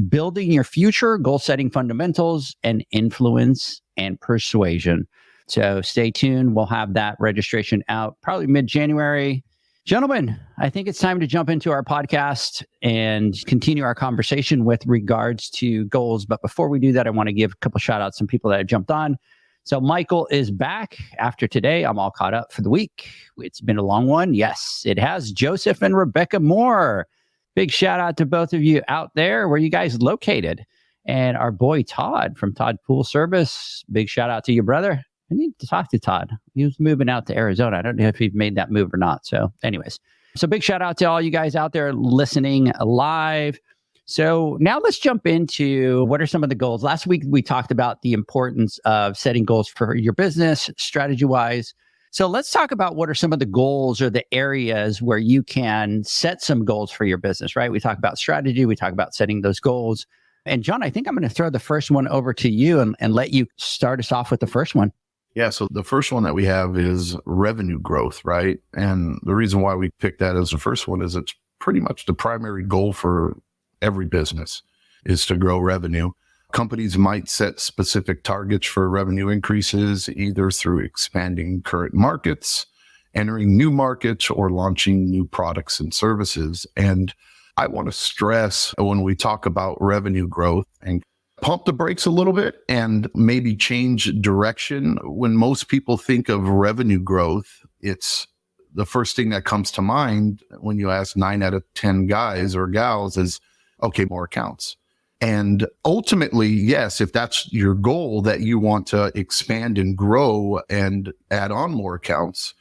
building your future, goal-setting fundamentals, and influence and persuasion. So stay tuned. We'll have that registration out probably mid-January. Gentlemen, I think it's time to jump into our podcast and continue our conversation with regards to goals. But before we do that, I want to give a couple shout outs to some people that have jumped on. So Michael is back after today. I'm all caught up for the week. It's been a long one. Yes, it has. Joseph and Rebecca Moore. Big shout out to both of you out there. Where are you guys located? And our boy Todd from Todd Pool Service. Big shout out to you, brother. I need to talk to Todd. He was moving out to Arizona. I don't know if he made that move or not. So anyways, so big shout out to all you guys out there listening live. So now let's jump into what are some of the goals. Last week, we talked about the importance of setting goals for your business strategy-wise. So let's talk about what are some of the goals or the areas where you can set some goals for your business, right? We talk about strategy. We talk about setting those goals. And John, I think I'm going to throw the first one over to you and let you start us off with the first one. Yeah. So the first one that we have is revenue growth, right? And the reason why we picked that as the first one is it's pretty much the primary goal for every business is to grow revenue. Companies might set specific targets for revenue increases, either through expanding current markets, entering new markets, or launching new products and services. And I want to stress when we talk about revenue growth and pump the brakes a little bit and maybe change direction. When most people think of revenue growth, it's the first thing that comes to mind when you ask 9 out of 10 guys or gals is, okay, more accounts. And ultimately, yes, if that's your goal that you want to expand and grow and add on more accounts,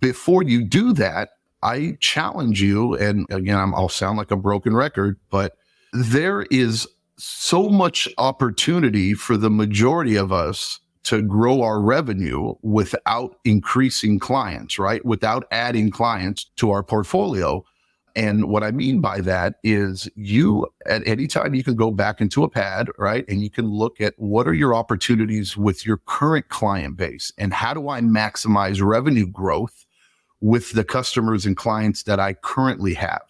before you do that, I challenge you, and again, I'll sound like a broken record, but there is so much opportunity for the majority of us to grow our revenue without increasing clients, right? Without adding clients to our portfolio. And what I mean by that is you, at any time, you can go back into a pad, right? And you can look at what are your opportunities with your current client base and how do I maximize revenue growth with the customers and clients that I currently have.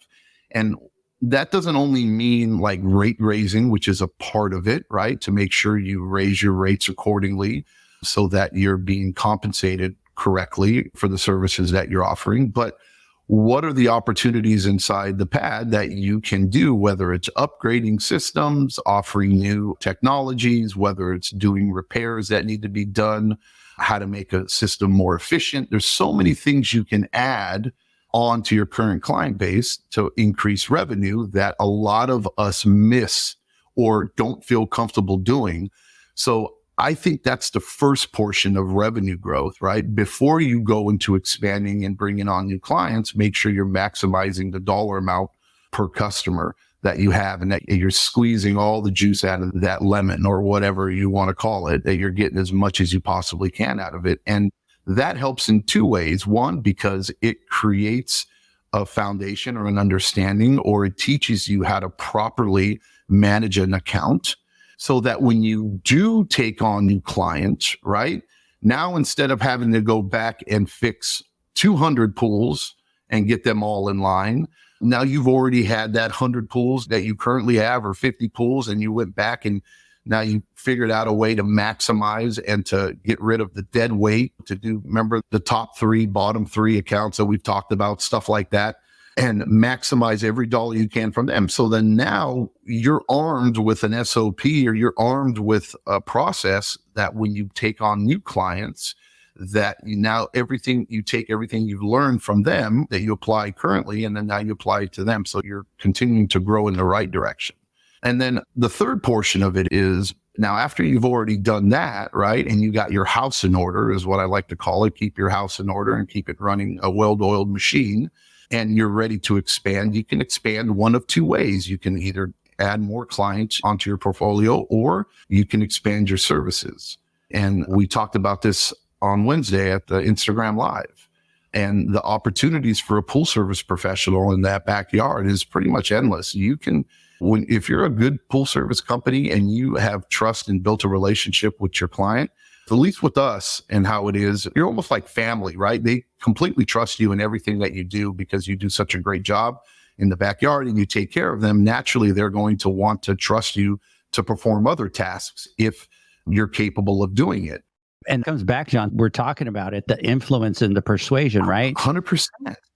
And that doesn't only mean like rate raising, which is a part of it, right? To make sure you raise your rates accordingly so that you're being compensated correctly for the services that you're offering. But what are the opportunities inside the pad that you can do, whether it's upgrading systems, offering new technologies, whether it's doing repairs that need to be done, how to make a system more efficient. There's so many things you can add onto your current client base to increase revenue that a lot of us miss or don't feel comfortable doing. So I think that's the first portion of revenue growth, right? Before you go into expanding and bringing on new clients, make sure you're maximizing the dollar amount per customer that you have, and that you're squeezing all the juice out of that lemon or whatever you want to call it, that you're getting as much as you possibly can out of it. And that helps in two ways. One, because it creates a foundation or an understanding, or it teaches you how to properly manage an account so that when you do take on new clients, right? Now, instead of having to go back and fix 200 pools and get them all in line, now you've already had that 100 pools that you currently have, or 50 pools, and you went back and now you figured out a way to maximize and to get rid of the dead weight, to do, remember, the top three, bottom three accounts that we've talked about, stuff like that, and maximize every dollar you can from them. So then now you're armed with an SOP, or you're armed with a process that when you take on new clients, that you now everything you've learned from them that you apply currently, and then now you apply it to them. So you're continuing to grow in the right direction. And then the third portion of it is, now after you've already done that, right, and you got your house in order, is what I like to call it, keep your house in order and keep it running a well-oiled machine, and you're ready to expand, you can expand one of two ways. You can either add more clients onto your portfolio, or you can expand your services. And we talked about this on Wednesday at the Instagram Live. And the opportunities for a pool service professional in that backyard is pretty much endless. You can, if you're a good pool service company and you have trust and built a relationship with your client, at least with us and how it is, you're almost like family, right? They completely trust you in everything that you do because you do such a great job in the backyard and you take care of them. Naturally, they're going to want to trust you to perform other tasks if you're capable of doing it. And it comes back, John, we're talking about it, the influence and the persuasion, right? 100%.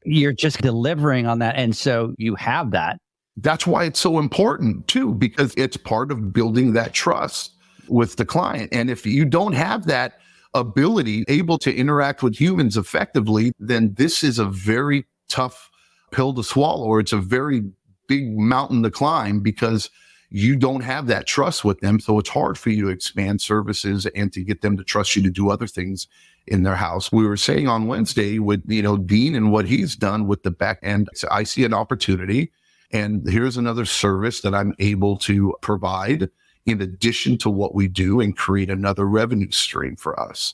You're just delivering on that. And so you have that. That's why it's so important too, because it's part of building that trust with the client. And if you don't have that ability, able to interact with humans effectively, then this is a very tough pill to swallow, or it's a very big mountain to climb, because you don't have that trust with them. So it's hard for you to expand services and to get them to trust you to do other things in their house. We were saying on Wednesday with, Dean and what he's done with the back end, so I see an opportunity, and here's another service that I'm able to provide in addition to what we do, and create another revenue stream for us.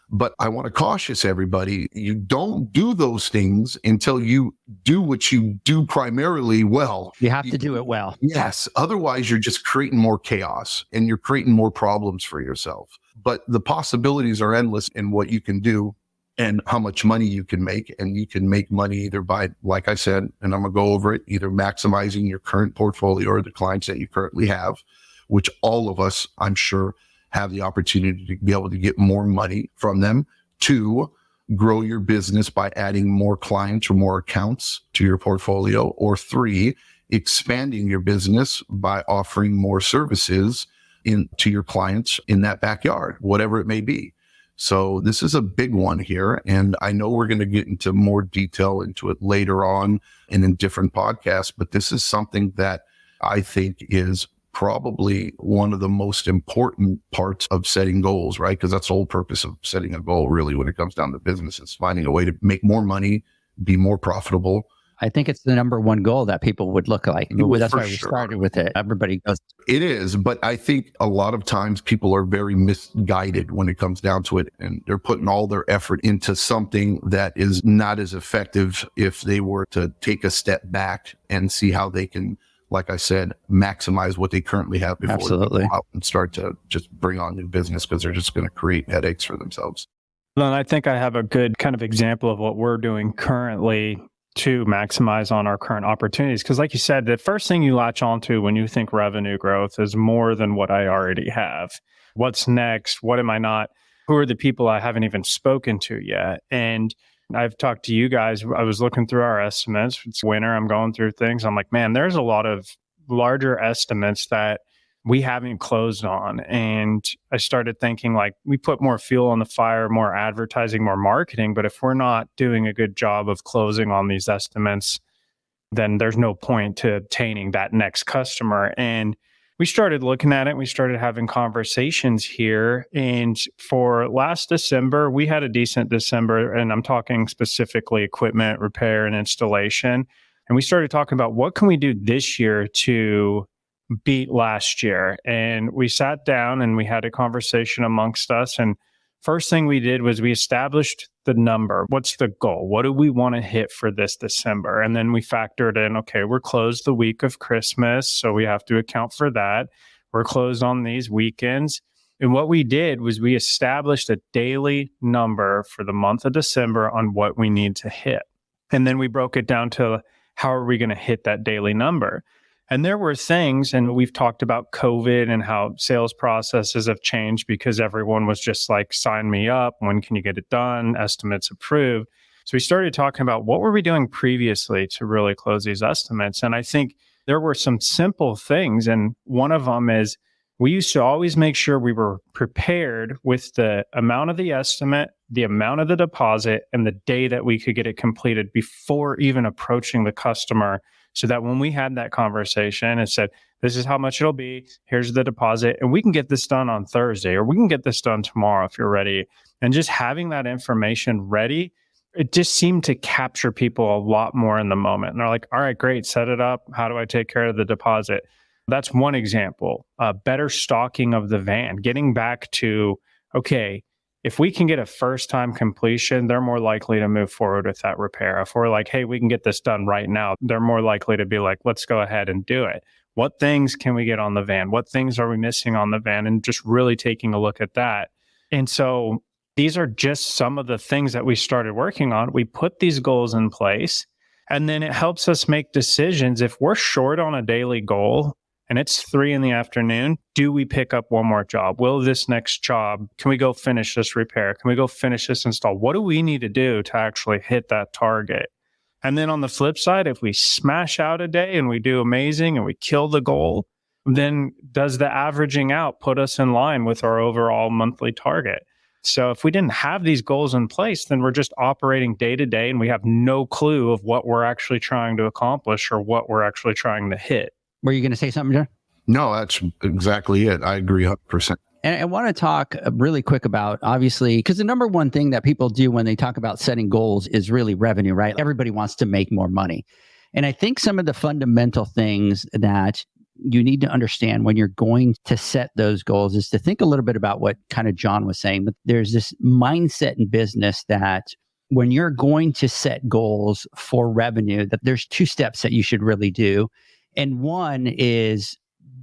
But I want to caution everybody, you don't do those things until you do what you do primarily well. You have to do it well. Yes. Otherwise, you're just creating more chaos and you're creating more problems for yourself. But the possibilities are endless in what you can do and how much money you can make. And you can make money either by, like I said, and I'm going to go over it, either maximizing your current portfolio or the clients that you currently have, which all of us, I'm sure, have the opportunity to be able to get more money from them. 2, grow your business by adding more clients or more accounts to your portfolio. Or 3, expanding your business by offering more services to your clients in that backyard, whatever it may be. So this is a big one here. And I know we're going to get into more detail into it later on and in different podcasts, but this is something that I think is probably one of the most important parts of setting goals, right? Because that's the whole purpose of setting a goal, really, when it comes down to business, is finding a way to make more money, be more profitable. I think it's the number one goal that people would look like. That's For why we sure. started with it. Everybody goes. It is, but I think a lot of times people are very misguided when it comes down to it, and they're putting all their effort into something that is not as effective if they were to take a step back and see how they can, like I said, maximize what they currently have before Absolutely. they go out and start to just bring on new business, because they're just going to create headaches for themselves. Well, and I think I have a good kind of example of what we're doing currently to maximize on our current opportunities. Because like you said, the first thing you latch onto when you think revenue growth is more than what I already have. What's next? What am I not? Who are the people I haven't even spoken to yet? And I've talked to you guys. I was looking through our estimates. It's winter. I'm going through things. I'm like, man, there's a lot of larger estimates that we haven't closed on. And I started thinking, like, we put more fuel on the fire, more advertising, more marketing. But if we're not doing a good job of closing on these estimates, then there's no point to obtaining that next customer. And we started looking at it. We started having conversations here. And for last December, we had a decent December. And I'm talking specifically equipment repair and installation. And we started talking about what can we do this year to beat last year. And we sat down and we had a conversation amongst us. And first thing we did was we established the number. What's the goal? What do we want to hit for this December? And then we factored in, okay, we're closed the week of Christmas, so we have to account for that. We're closed on these weekends. And what we did was we established a daily number for the month of December on what we need to hit. And then we broke it down to how are we going to hit that daily number? And there were things, and we've talked about COVID and how sales processes have changed because everyone was just like, sign me up. When can you get it done? Estimates approved. So we started talking about what were we doing previously to really close these estimates. And I think there were some simple things. And one of them is we used to always make sure we were prepared with the amount of the estimate, the amount of the deposit, and the day that we could get it completed before even approaching the customer. So that when we had that conversation and said, this is how much it'll be, here's the deposit, and we can get this done on Thursday, or we can get this done tomorrow if you're ready. And just having that information ready, it just seemed to capture people a lot more in the moment. And they're like, all right, great, set it up. How do I take care of the deposit? That's one example. Better stocking of the van, getting back to, okay, if we can get a first-time completion, they're more likely to move forward with that repair. If we're like, hey, we can get this done right now, they're more likely to be like, let's go ahead and do it. What things can we get on the van? What things are we missing on the van? And just really taking a look at that. And so these are just some of the things that we started working on. We put these goals in place, and then it helps us make decisions. If we're short on a daily goal, and it's 3 p.m, do we pick up one more job? Will this next job, can we go finish this repair? Can we go finish this install? What do we need to do to actually hit that target? And then on the flip side, if we smash out a day and we do amazing and we kill the goal, then does the averaging out put us in line with our overall monthly target? So if we didn't have these goals in place, then we're just operating day to day and we have no clue of what we're actually trying to accomplish or what we're actually trying to hit. Were you going to say something, John? No, that's exactly it. I agree 100%. And I want to talk really quick about, obviously, because the number one thing that people do when they talk about setting goals is really revenue, right? Everybody wants to make more money. And I think some of the fundamental things that you need to understand when you're going to set those goals is to think a little bit about what kind of John was saying. But there's this mindset in business that when you're going to set goals for revenue, that there's 2 steps that you should really do. And one is,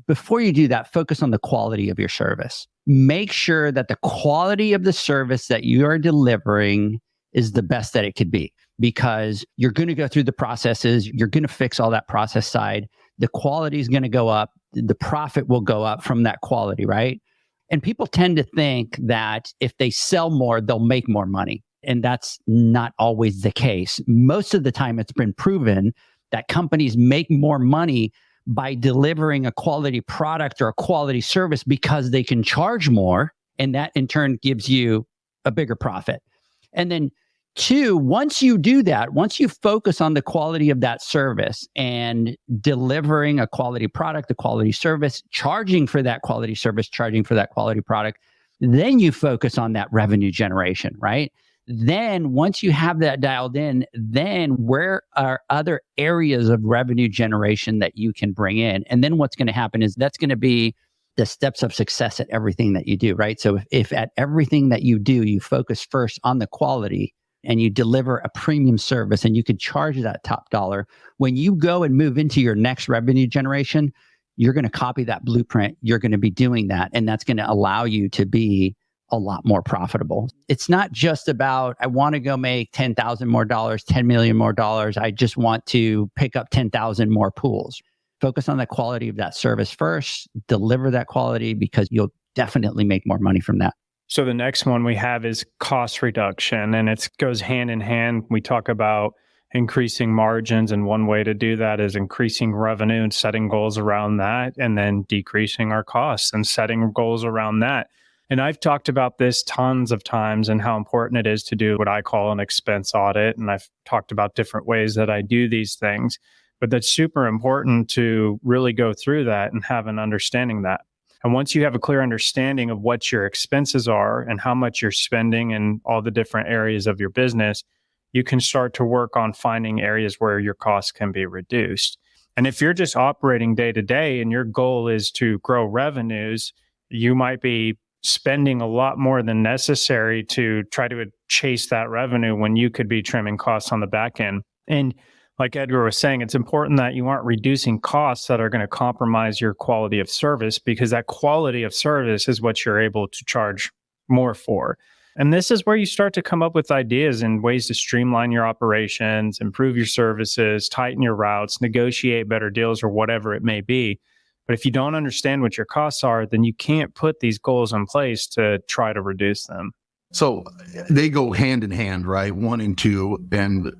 before you do that, focus on the quality of your service. Make sure that the quality of the service that you are delivering is the best that it could be, because you're going to go through the processes. You're going to fix all that process side. The quality is going to go up. The profit will go up from that quality, right? And people tend to think that if they sell more, they'll make more money. And that's not always the case. Most of the time, it's been proven that companies make more money by delivering a quality product or a quality service because they can charge more. And that in turn gives you a bigger profit. And then 2, once you do that, once you focus on the quality of that service and delivering a quality product, a quality service, charging for that quality service, charging for that quality product, then you focus on that revenue generation, right? Then once you have that dialed in, then where are other areas of revenue generation that you can bring in? And then what's going to happen is that's going to be the steps of success at everything that you do, right? So if at everything that you do, you focus first on the quality and you deliver a premium service and you can charge that top dollar, when you go and move into your next revenue generation, you're going to copy that blueprint. You're going to be doing that. And that's going to allow you to be a lot more profitable. It's not just about, I want to go make $10,000 more dollars, $10 million more dollars. I just want to pick up 10,000 more pools. Focus on the quality of that service first, deliver that quality, because you'll definitely make more money from that. So the next one we have is cost reduction, and it goes hand in hand. We talk about increasing margins, and one way to do that is increasing revenue and setting goals around that, and then decreasing our costs and setting goals around that. And I've talked about this tons of times and how important it is to do what I call an expense audit. And I've talked about different ways that I do these things, but that's super important to really go through that and have an understanding that. And once you have a clear understanding of what your expenses are and how much you're spending in all the different areas of your business, you can start to work on finding areas where your costs can be reduced. And if you're just operating day to day and your goal is to grow revenues, you might be spending a lot more than necessary to try to chase that revenue when you could be trimming costs on the back end. And like Edgar was saying, it's important that you aren't reducing costs that are going to compromise your quality of service, because that quality of service is what you're able to charge more for. And this is where you start to come up with ideas and ways to streamline your operations, improve your services, tighten your routes, negotiate better deals, or whatever it may be. But if you don't understand what your costs are, then you can't put these goals in place to try to reduce them. So they go hand in hand, right? 1 and 2. And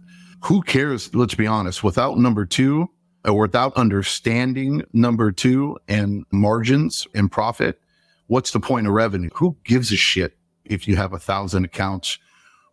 who cares? Let's be honest, without number 2, or without understanding number 2 and margins and profit, what's the point of revenue? Who gives a shit if you have 1,000 accounts?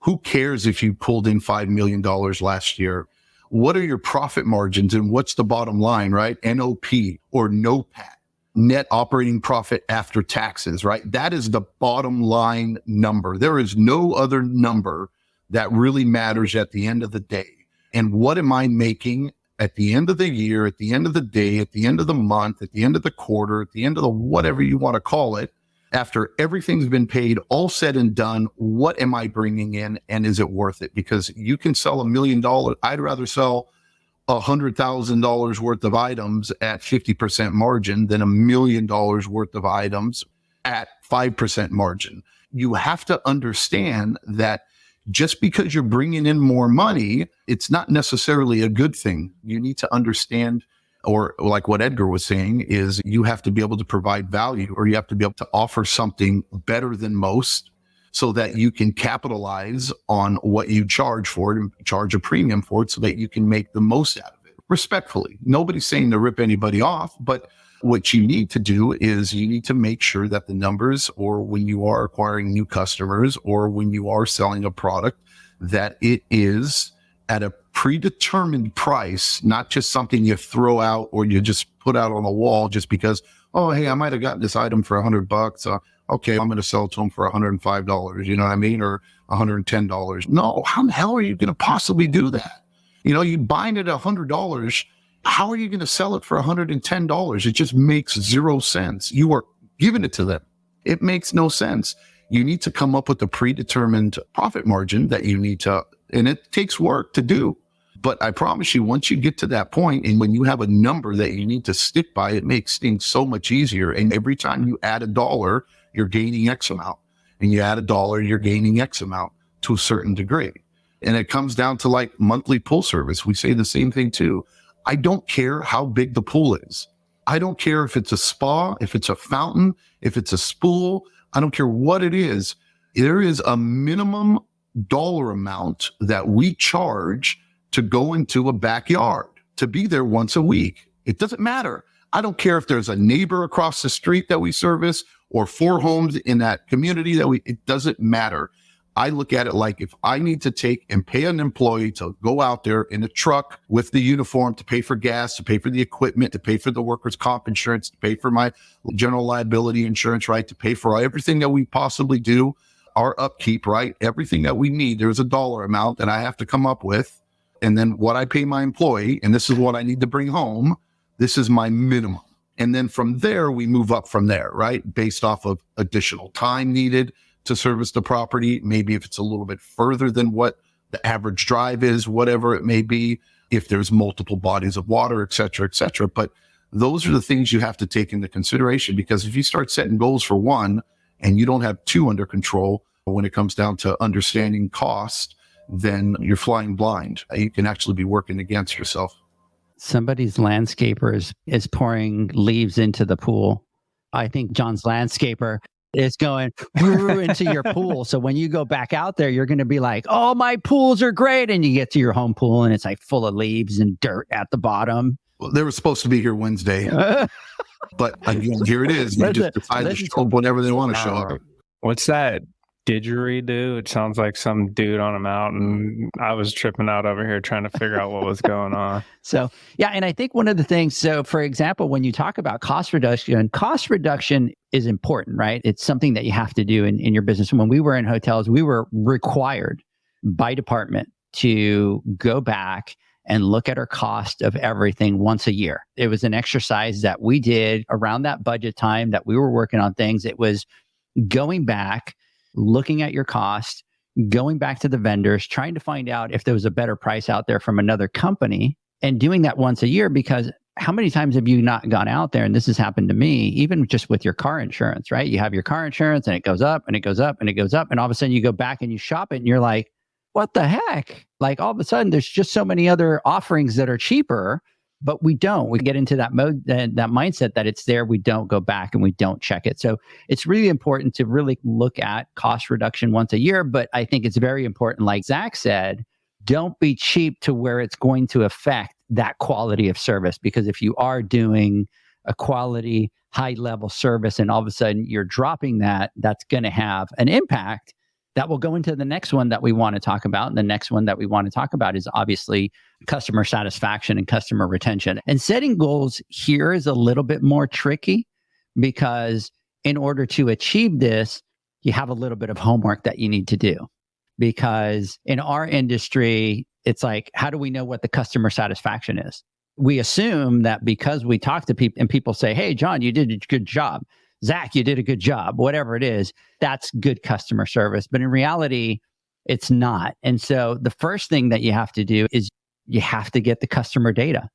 Who cares if you pulled in $5 million last year? What are your profit margins and what's the bottom line, right? NOP or NOPAT, net operating profit after taxes, right? That is the bottom line number. There is no other number that really matters at the end of the day. And what am I making at the end of the year, at the end of the day, at the end of the month, at the end of the quarter, at the end of the whatever you want to call it, after everything's been paid, all said and done, what am I bringing in and is it worth it? Because you can sell $1 million. I'd rather sell $100,000 worth of items at 50% margin than $1 million worth of items at 5% margin. You have to understand that just because you're bringing in more money, it's not necessarily a good thing. You need to understand, or like what Edgar was saying, is you have to be able to provide value, or you have to be able to offer something better than most so that you can capitalize on what you charge for it and charge a premium for it so that you can make the most out of it. Respectfully, nobody's saying to rip anybody off, but what you need to do is you need to make sure that the numbers, or when you are acquiring new customers, or when you are selling a product, that it is at a predetermined price, not just something you throw out or you just put out on the wall just because, oh, hey, I might have gotten this item for $100. Okay, I'm going to sell it to them for $105. You know what I mean? Or $110. No, how the hell are you going to possibly do that? You know, you buying it at $100. How are you going to sell it for $110? It just makes zero sense. You are giving it to them. It makes no sense. You need to come up with a predetermined profit margin that you need to, and it takes work to do. But I promise you, once you get to that point, and when you have a number that you need to stick by, it makes things so much easier. And every time you add $1, you're gaining X amount. And you add $1, you're gaining X amount to a certain degree. And it comes down to like monthly pool service. We say the same thing too. I don't care how big the pool is. I don't care if it's a spa, if it's a fountain, if it's a spool. I don't care what it is. There is a minimum dollar amount that we charge to go into a backyard, to be there once a week. It doesn't matter. I don't care if there's a neighbor across the street that we service or 4 homes in that community it doesn't matter. I look at it like, if I need to take and pay an employee to go out there in a truck with the uniform, to pay for gas, to pay for the equipment, to pay for the workers' comp insurance, to pay for my general liability insurance, right? To pay for everything that we possibly do, our upkeep, right? Everything that we need, there's a dollar amount that I have to come up with. And then what I pay my employee, and this is what I need to bring home, this is my minimum. And then from there, we move up from there, right? Based off of additional time needed to service the property. Maybe if it's a little bit further than what the average drive is, whatever it may be, if there's multiple bodies of water, et cetera, et cetera. But those are the things you have to take into consideration, because if you start setting goals for one and you don't have 2 under control when it comes down to understanding cost, then you're flying blind. You can actually be working against yourself. Somebody's landscaper is pouring leaves into the pool. I think John's landscaper is going into your pool. So when you go back out there, you're going to be like, oh, my pools are great. And you get to your home pool and it's like full of leaves and dirt at the bottom. Well, they were supposed to be here Wednesday. But again, here it is. They just decide to show up whenever they want to show up. What's that didgeridoo? It sounds like some dude on a mountain. I was tripping out over here trying to figure out what was going on. So, yeah. And I think one of the things, so for example, when you talk about cost reduction is important, right? It's something that you have to do in your business. When we were in hotels, we were required by department to go back and look at our cost of everything once a year. It was an exercise that we did around that budget time that we were working on things. It was going back, looking at your cost, going back to the vendors, trying to find out if there was a better price out there from another company, and doing that once a year. Because how many times have you not gone out there? And this has happened to me, even just with your car insurance, right? You have your car insurance and it goes up and it goes up and it goes up. And all of a sudden you go back and you shop it and you're like, what the heck? Like all of a sudden there's just so many other offerings that are cheaper, but we don't. We get into that mode, that mindset that it's there. We don't go back and we don't check it. So it's really important to really look at cost reduction once a year. But I think it's very important, like Zach said, don't be cheap to where it's going to affect that quality of service. Because if you are doing a quality, high level service and all of a sudden you're dropping that, that's going to have an impact that will go into the next one that we want to talk about. And the next one that we want to talk about is obviously customer satisfaction and customer retention. And setting goals here is a little bit more tricky, because in order to achieve this, you have a little bit of homework that you need to do. Because in our industry, it's like, how do we know what the customer satisfaction is? We assume that because we talk to people and people say, hey, John, you did a good job. Zach, you did a good job. Whatever it is, that's good customer service. But in reality, it's not. And so the first thing that you have to do is you have to get the customer data.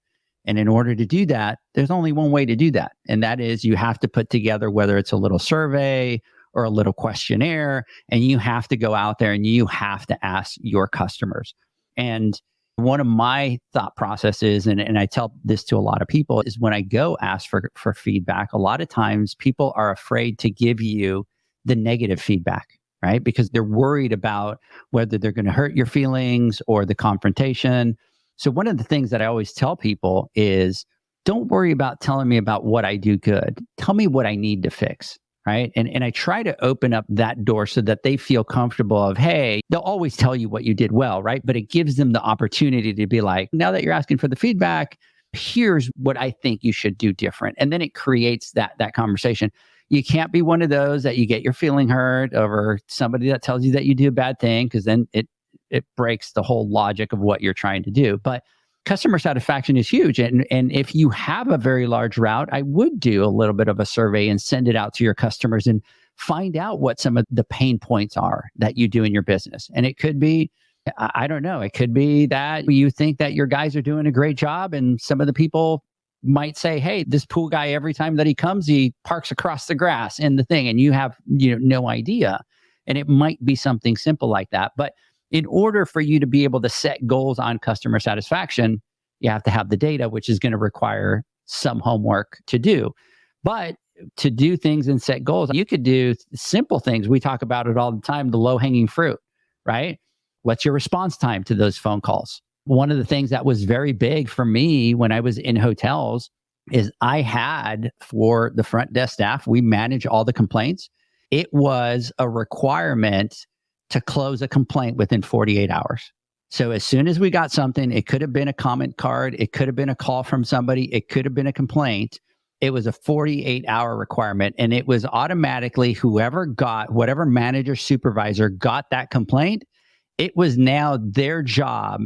And in order to do that, there's only one way to do that. And that is you have to put together, whether it's a little survey or a little questionnaire, and you have to go out there and you have to ask your customers. And one of my thought processes, and I tell this to a lot of people, is when I go ask for feedback, a lot of times people are afraid to give you the negative feedback, right? Because they're worried about whether they're going to hurt your feelings or the confrontation. So one of the things that I always tell people is, don't worry about telling me about what I do good. Tell me what I need to fix. Right. And I try to open up that door so that they feel comfortable of, hey, they'll always tell you what you did well. Right. But it gives them the opportunity to be like, now that you're asking for the feedback, here's what I think you should do different. And then it creates that conversation. You can't be one of those that you get your feeling hurt over somebody that tells you that you do a bad thing, because then it breaks the whole logic of what you're trying to do. But customer satisfaction is huge. And if you have a very large route, I would do a little bit of a survey and send it out to your customers and find out what some of the pain points are that you do in your business. And it could be, I don't know, it could be that you think that your guys are doing a great job, and some of the people might say, hey, this pool guy, every time that he comes, he parks across the grass in the thing, and you have no idea. And it might be something simple like that. But in order for you to be able to set goals on customer satisfaction, you have to have the data, which is going to require some homework to do. But to do things and set goals, you could do simple things. We talk about it all the time, the low-hanging fruit, right? What's your response time to those phone calls? One of the things that was very big for me when I was in hotels is I had, for the front desk staff, we manage all the complaints. It was a requirement to close a complaint within 48 hours. So as soon as we got something, it could have been a comment card, it could have been a call from somebody, it could have been a complaint. It was a 48-hour requirement, and it was automatically whatever manager, supervisor got that complaint, it was now their job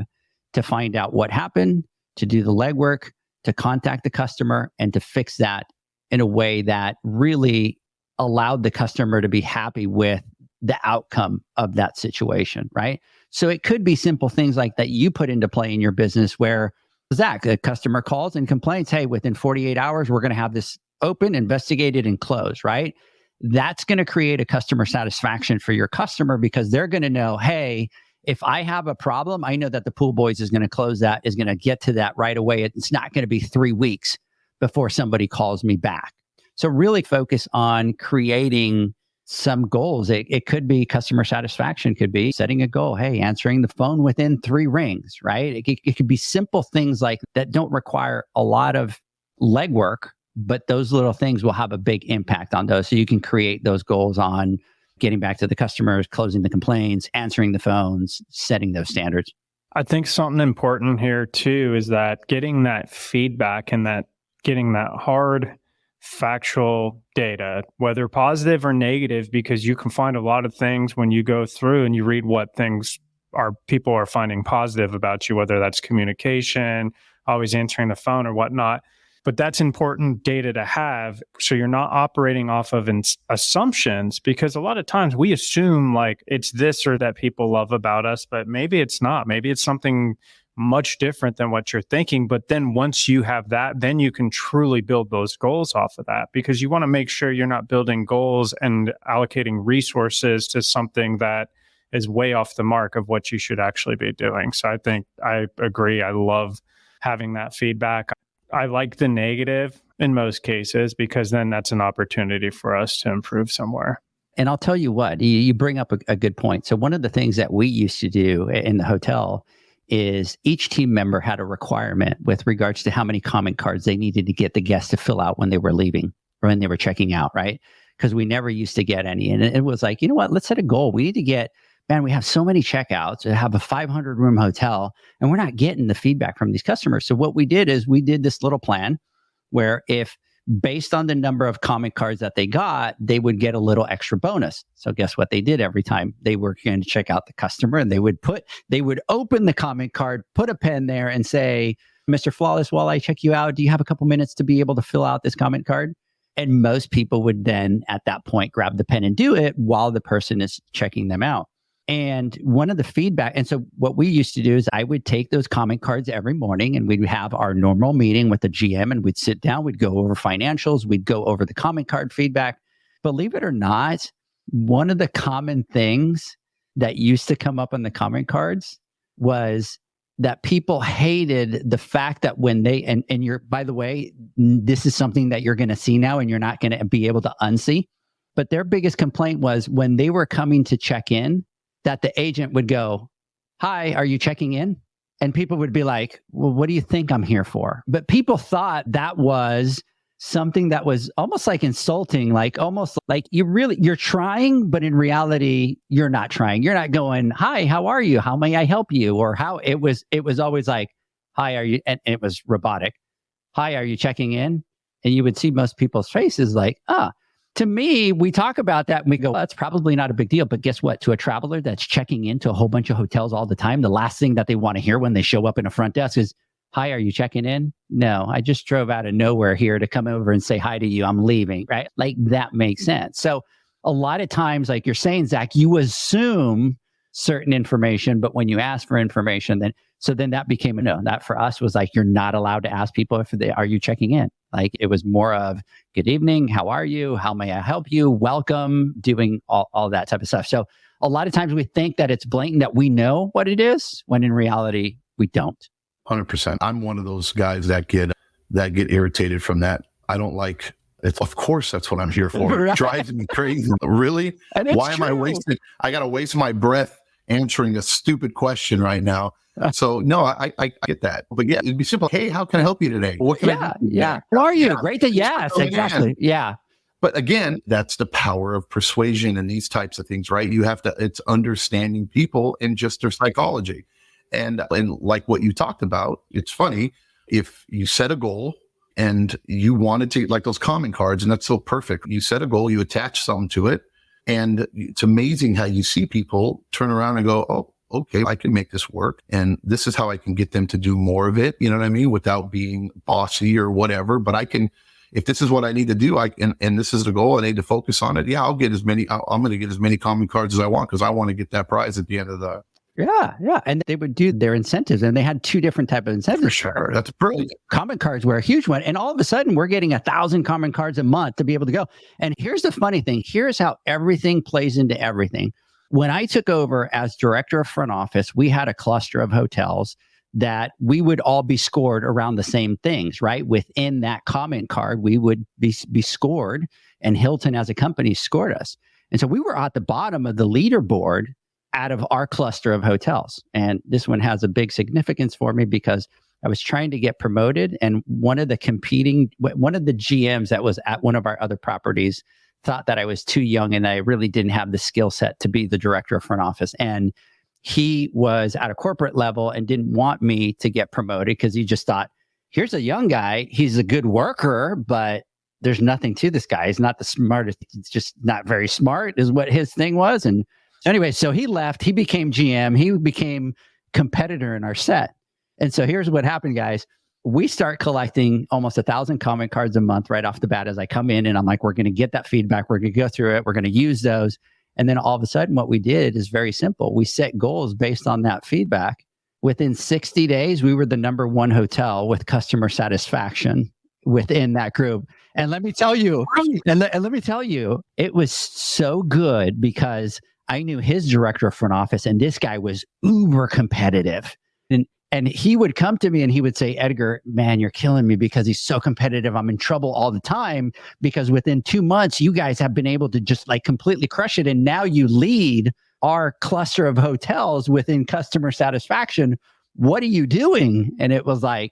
to find out what happened, to do the legwork, to contact the customer, and to fix that in a way that really allowed the customer to be happy with the outcome of that situation, right? So it could be simple things like that you put into play in your business where, Zach, a customer calls and complains, hey, within 48 hours, we're going to have this open, investigated, and closed, right? That's going to create a customer satisfaction for your customer, because they're going to know, hey, if I have a problem, I know that the pool boys is going to close that, is going to get to that right away. It's not going to be 3 weeks before somebody calls me back. So really focus on creating some goals. It could be customer satisfaction, could be setting a goal. Hey, answering the phone within 3 rings, right? It could be simple things like that don't require a lot of legwork, but those little things will have a big impact on those. So you can create those goals on getting back to the customers, closing the complaints, answering the phones, setting those standards. I think something important here too is that getting that feedback and that getting that hard factual data, whether positive or negative, because you can find a lot of things when you go through and you read what things people are finding positive about you, whether that's communication, always answering the phone or whatnot. But that's important data to have. So you're not operating off of assumptions, because a lot of times we assume like it's this or that people love about us, but maybe it's not. Maybe it's something much different than what you're thinking. But then once you have that, then you can truly build those goals off of that, because you want to make sure you're not building goals and allocating resources to something that is way off the mark of what you should actually be doing. So I think I agree. I love having that feedback. I like the negative in most cases, because then that's an opportunity for us to improve somewhere. And I'll tell you what, you bring up a good point. So one of the things that we used to do in the hotel is each team member had a requirement with regards to how many comment cards they needed to get the guests to fill out when they were leaving or when they were checking out, right? Because we never used to get any. And it was like, you know what, let's set a goal. We need to get, man, we have so many checkouts to have a 500 room hotel, and we're not getting the feedback from these customers. So what we did is we did this little plan where if based on the number of comment cards that they got, they would get a little extra bonus. So guess what they did every time they were going to check out the customer, and they would open the comment card, put a pen there and say, Mr. Flawless, while I check you out, do you have a couple minutes to be able to fill out this comment card? And most people would then at that point grab the pen and do it while the person is checking them out. And one of the feedback, and so what we used to do is I would take those comment cards every morning, and we'd have our normal meeting with the GM, and we'd sit down, we'd go over financials, we'd go over the comment card feedback. Believe it or not, one of the common things that used to come up on the comment cards was that people hated the fact that when they, and you're, by the way, this is something that you're going to see now and you're not going to be able to unsee, but their biggest complaint was when they were coming to check in, that the agent would go, hi, are you checking in? And people would be like, well, what do you think I'm here for? But people thought that was something that was almost like insulting, like almost like you're trying, but in reality, you're not trying. You're not going, hi, how are you? How may I help you? Or how it was always like, hi, are you? And it was robotic. Hi, are you checking in? And you would see most people's faces like, to me, we talk about that and we go, well, that's probably not a big deal. But guess what? To a traveler that's checking into a whole bunch of hotels all the time, the last thing that they want to hear when they show up in a front desk is, hi, are you checking in? No, I just drove out of nowhere here to come over and say hi to you. I'm leaving, right? Like that makes sense. So a lot of times, like you're saying, Zach, you assume certain information, but when you ask for information, then that became a no. That for us was like, you're not allowed to ask people are you checking in? Like it was more of good evening, how are you? How may I help you? Welcome, doing all that type of stuff. So a lot of times we think that it's blatant that we know what it is, when in reality, we don't. 100%. I'm one of those guys that get irritated from that. I don't like it. Of course, that's what I'm here for. Right. It drives me crazy. Really? Why am I wasting? I got to waste my breath answering a stupid question right now. So no, I get that. But yeah, it'd be simple. Hey, how can I help you today? What can I do? Yeah. How are you? Great. Yes, exactly. Yeah. But again, that's the power of persuasion and these types of things, right? It's understanding people and just their psychology. And like what you talked about, it's funny, if you set a goal and you wanted to, like those comment cards, and that's so perfect. You set a goal, you attach something to it, and it's amazing how you see people turn around and go, oh, okay, I can make this work. And this is how I can get them to do more of it. You know what I mean? Without being bossy or whatever, but I can, if this is what I need to do, and this is the goal, I need to focus on it. Yeah, I'm going to get as many comment cards as I want, because I want to get that prize at the end of the. Yeah. And they would do their incentives, and they had two different types of incentives. For sure. That's brilliant. Comment cards were a huge one. And all of a sudden we're getting 1,000 comment cards a month to be able to go. And here's the funny thing. Here's how everything plays into everything. When I took over as director of front office, we had a cluster of hotels that we would all be scored around the same things, right? Within that comment card, we would be scored, and Hilton as a company scored us. And so we were at the bottom of the leaderboard out of our cluster of hotels. And this one has a big significance for me because I was trying to get promoted, and one of the GMs that was at one of our other properties thought that I was too young and I really didn't have the skill set to be the director of front office. And he was at a corporate level and didn't want me to get promoted because he just thought, here's a young guy. He's a good worker, but there's nothing to this guy. He's not the smartest. He's just not very smart is what his thing was. And So anyway, so he left. He became GM. He became competitor in our set. And so here's what happened, guys. We start collecting almost 1,000 comment cards a month right off the bat as I come in, and I'm like, we're going to get that feedback. We're going to go through it. We're going to use those. And then all of a sudden, what we did is very simple. We set goals based on that feedback. Within 60 days, we were the number one hotel with customer satisfaction within that group. And let me tell you, it was so good because I knew his director of front office, and this guy was uber competitive. And he would come to me and he would say, Edgar, man, you're killing me because he's so competitive. I'm in trouble all the time because within 2 months, you guys have been able to just like completely crush it. And now you lead our cluster of hotels within customer satisfaction. What are you doing? And it was like,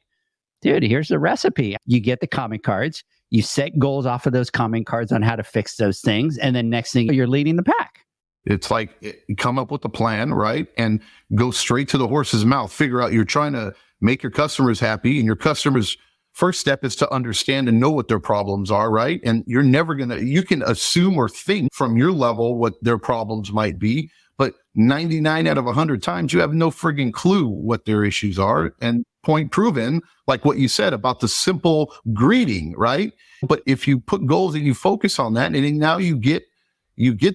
dude, here's the recipe. You get the comment cards, you set goals off of those comment cards on how to fix those things. And then next thing, you're leading the pack. It's like come up with a plan, right? And go straight to the horse's mouth. Figure out you're trying to make your customers happy, and your customers' first step is to understand and know what their problems are, right? And you're never you can assume or think from your level what their problems might be, but 99 out of 100 times you have no frigging clue what their issues are. And point proven, like what you said about the simple greeting, right? But if you put goals and you focus on that, and then now you get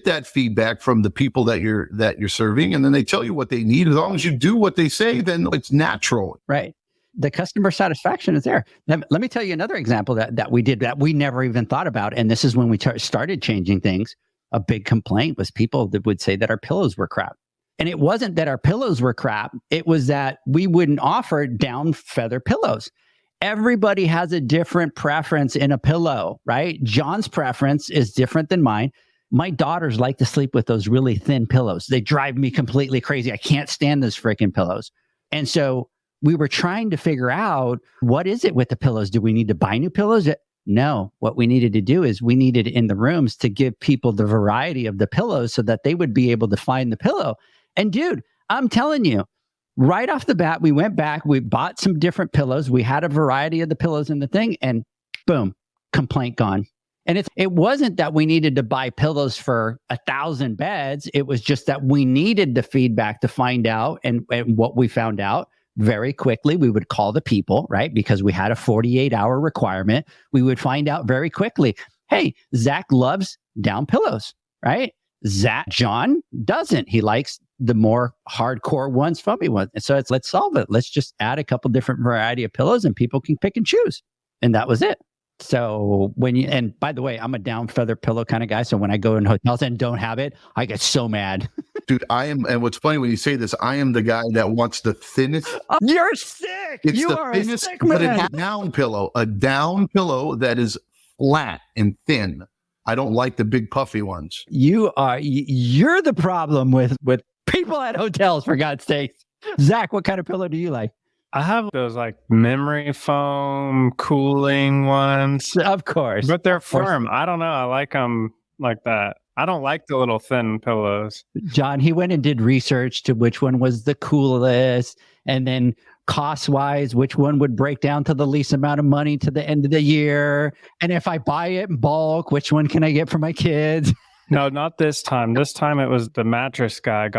that feedback from the people that you're serving, and then they tell you what they need. As long as you do what they say, then it's natural. Right. The customer satisfaction is there. Let me tell you another example that we did that we never even thought about. And this is when we started changing things. A big complaint was people that would say that our pillows were crap. And it wasn't that our pillows were crap. It was that we wouldn't offer down feather pillows. Everybody has a different preference in a pillow, right? John's preference is different than mine. My daughters like to sleep with those really thin pillows. They drive me completely crazy. I can't stand those freaking pillows. And so we were trying to figure out, what is it with the pillows? Do we need to buy new pillows? No. What we needed to do is we needed in the rooms to give people the variety of the pillows so that they would be able to find the pillow. And dude, I'm telling you, right off the bat, we went back, we bought some different pillows. We had a variety of the pillows in the thing, and boom, complaint gone. And it wasn't that we needed to buy pillows for 1,000 beds. It was just that we needed the feedback to find out. And what we found out very quickly, we would call the people, right? Because we had a 48-hour requirement. We would find out very quickly, hey, Zach loves down pillows, right? John doesn't. He likes the more hardcore ones, fluffy ones. And so let's solve it. Let's just add a couple different variety of pillows and people can pick and choose. And that was it. So and by the way, I'm a down feather pillow kind of guy. So when I go in hotels and don't have it, I get so mad. Dude, and what's funny when you say this, I am the guy that wants the thinnest. You're sick. It's you the are thinnest, a sick but man. a down pillow that is flat and thin. I don't like the big puffy ones. You're the problem with people at hotels, for God's sake. Zach, what kind of pillow do you like? I have those like memory foam cooling ones. Of course. But they're firm. I don't know. I like them like that. I don't like the little thin pillows. John, he went and did research to which one was the coolest, and then cost-wise, which one would break down to the least amount of money to the end of the year. And if I buy it in bulk, which one can I get for my kids? No, not this time. This time it was the mattress guy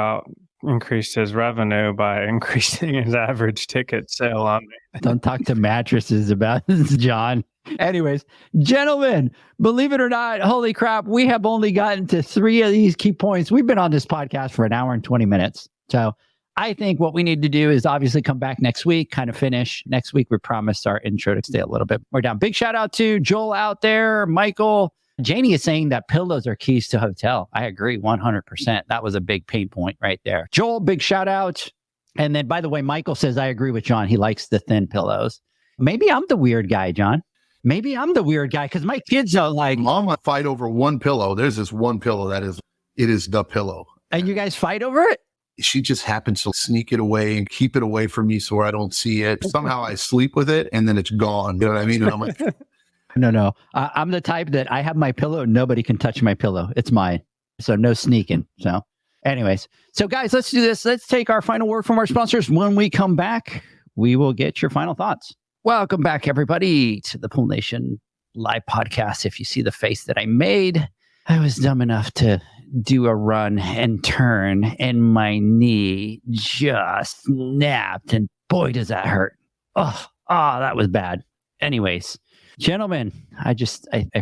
increased his revenue by increasing his average ticket sale on me. Don't talk to mattresses about this, John. Anyways, gentlemen, believe it or not, holy crap, we have only gotten to 3 of these key points. We've been on this podcast for an hour and 20 minutes. So I think what we need to do is obviously come back next week, kind of finish. Next week, we promised our intro to stay a little bit more down. Big shout out to Joel out there, Michael. Janie is saying that pillows are keys to hotel. I agree 100%. That was a big pain point right there. Joel, big shout out. And then, by the way, Michael says, I agree with John. He likes the thin pillows. Maybe I'm the weird guy, John. Maybe I'm the weird guy because my kids don't like. Mom might fight over one pillow. There's this one pillow it is the pillow. And you guys fight over it? She just happens to sneak it away and keep it away from me so I don't see it. Somehow I sleep with it and then it's gone. You know what I mean? And I'm like, No. I'm the type that I have my pillow. Nobody can touch my pillow. It's mine. So no sneaking. So anyways, so guys, let's do this. Let's take our final word from our sponsors. When we come back, we will get your final thoughts. Welcome back, everybody, to the Pool Nation live podcast. If you see the face that I made, I was dumb enough to do a run and turn, and my knee just snapped, and boy, does that hurt. Oh, that was bad. Anyways, gentlemen, I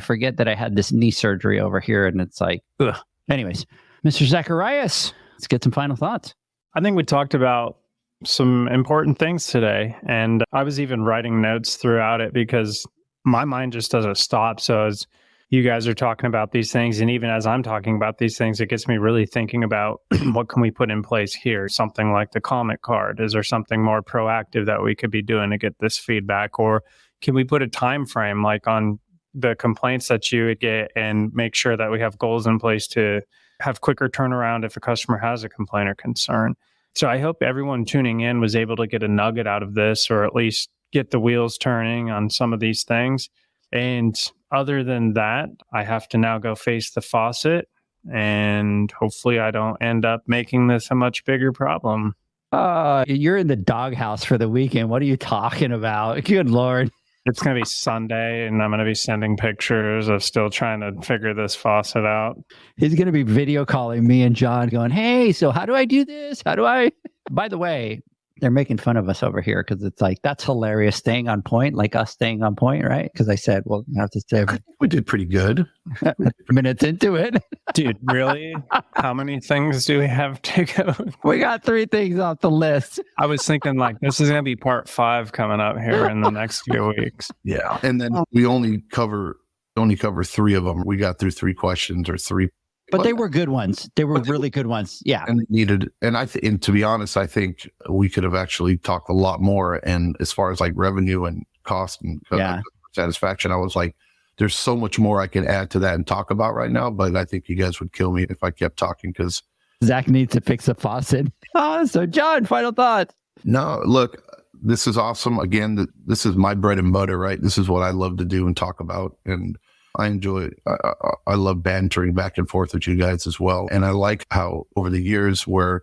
forget that I had this knee surgery over here, and it's like, ugh. Anyways, Mr. Zacharias, let's get some final thoughts. I think we talked about some important things today, and I was even writing notes throughout it because my mind just doesn't stop. So as you guys are talking about these things, and even as I'm talking about these things, it gets me really thinking about what can we put in place here? Something like the comment card. Is there something more proactive that we could be doing to get this feedback? Or can we put a time frame like on the complaints that you would get and make sure that we have goals in place to have quicker turnaround if a customer has a complaint or concern? So I hope everyone tuning in was able to get a nugget out of this, or at least get the wheels turning on some of these things. And other than that, I have to now go face the faucet, and hopefully I don't end up making this a much bigger problem. You're in the doghouse for the weekend. What are you talking about? Good Lord. It's going to be Sunday, and I'm going to be sending pictures of still trying to figure this faucet out. He's going to be video calling me and John going, hey, so how do I do this? How do I? By the way, they're making fun of us over here because it's like, that's hilarious, staying on point, like us staying on point, right? Because I said, well, you have to stay. We did pretty good. Minutes into it. Dude, really? How many things do we have to go? We got 3 things off the list. I was thinking like this is going to be part 5 coming up here in the next few weeks. Yeah. And then we only cover 3 of them. We got through 3 questions or 3. But they were good ones. They were really good ones. Yeah. And needed, and to be honest, I think we could have actually talked a lot more. And as far as like revenue and cost and satisfaction, I was like, there's so much more I can add to that and talk about right now. But I think you guys would kill me if I kept talking, because Zach needs to fix a faucet. So John, final thoughts. No, look, this is awesome. Again, this is my bread and butter, right? This is what I love to do and talk about. And I enjoy it. I love bantering back and forth with you guys as well. And I like how over the years where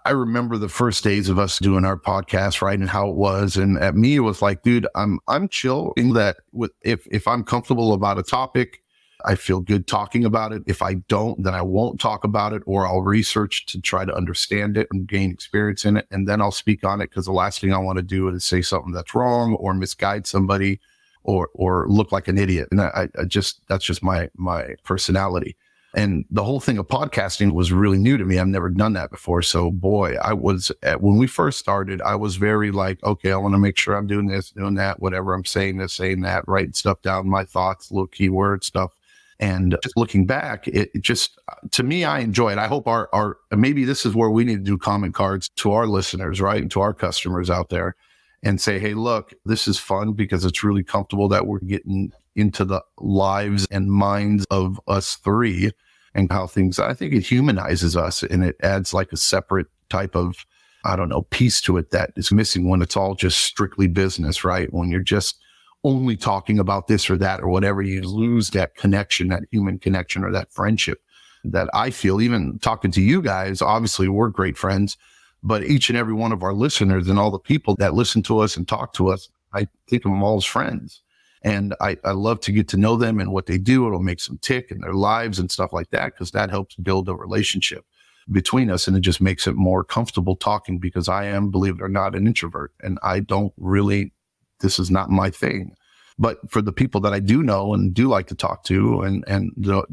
I remember the first days of us doing our podcast, right? And how it was. And at me, it was like, dude, I'm chill in that if I'm comfortable about a topic, I feel good talking about it. If I don't, then I won't talk about it, or I'll research to try to understand it and gain experience in it. And then I'll speak on it, because the last thing I want to do is say something that's wrong or misguide somebody or look like an idiot. And that's just my personality. And the whole thing of podcasting was really new to me. I've never done that before. So boy, when we first started, I was very like, okay, I want to make sure I'm doing this, doing that, whatever I'm saying this, saying that, writing stuff down, my thoughts, little keyword stuff. And just looking back, it just, to me, I enjoy it. I hope our maybe this is where we need to do comment cards to our listeners, right? And to our customers out there, and say, hey, look, this is fun because it's really comfortable that we're getting into the lives and minds of us 3 and how things, I think it humanizes us, and it adds like a separate type of, I don't know, piece to it that is missing when it's all just strictly business, right? When you're just only talking about this or that or whatever, you lose that connection, that human connection or that friendship that I feel. Even talking to you guys, obviously we're great friends, but each and every one of our listeners and all the people that listen to us and talk to us, I think of them all as friends. And I love to get to know them and what they do. It'll make them tick in their lives and stuff like that, because that helps build a relationship between us. And it just makes it more comfortable talking, because I am, believe it or not, an introvert. And I don't really, this is not my thing. But for the people that I do know and do like to talk to, and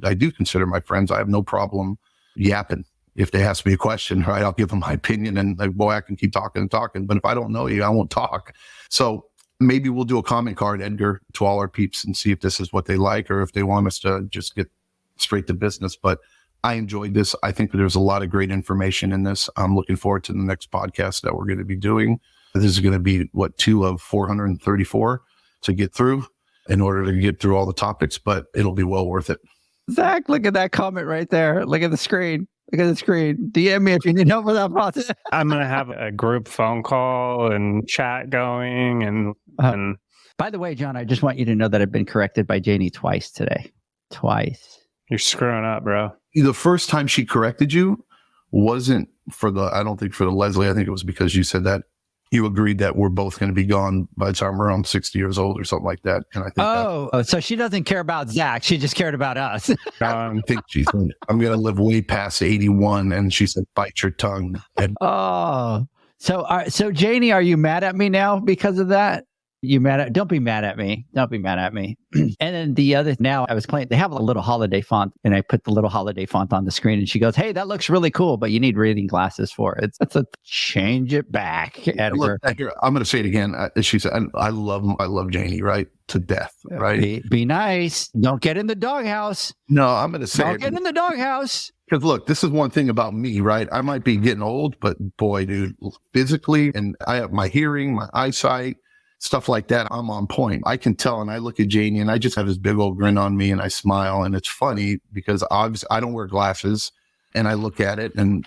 I do consider my friends, I have no problem yapping. If they ask me a question, right, I'll give them my opinion, and like, boy, I can keep talking and talking. But if I don't know you, I won't talk. So maybe we'll do a comment card, Edgar, to all our peeps and see if this is what they like, or if they want us to just get straight to business. But I enjoyed this. I think that there's a lot of great information in this. I'm looking forward to the next podcast that we're going to be doing. This is going to be 2 of 434 to get through in order to get through all the topics, but it'll be well worth it. Zach, look at that comment right there. Look at the screen. Look at the screen. DM me if you need help with that process. I'm going to have a group phone call and chat going. And by the way, John, I just want you to know that I've been corrected by Janie twice today. Twice. You're screwing up, bro. The first time she corrected you wasn't I don't think for the Leslie. I think it was because you said that you agreed that we're both going to be gone by the time we're around 60 years old or something like that. And I think so she doesn't care about Zach. She just cared about us. I think she's, I'm going to live way past 81. And she said, bite your tongue. And So Janie, are you mad at me now because of that? Don't be mad at me. Don't be mad at me. And then now I was playing, they have a little holiday font and I put the little holiday font on the screen and she goes, hey, that looks really cool, but you need reading glasses for it. It's a change it back, Edgar. Look, I'm going to say it again. She said, I love Janie, right? To death, right? Be nice. Don't get in the doghouse. No, I'm going to say Don't get in the doghouse. Because look, this is one thing about me, right? I might be getting old, but boy, dude, physically, and I have my hearing, my eyesight, stuff like that, I'm on point. I can tell, and I look at Janie and I just have this big old grin on me and I smile. And it's funny because obviously I don't wear glasses and I look at it and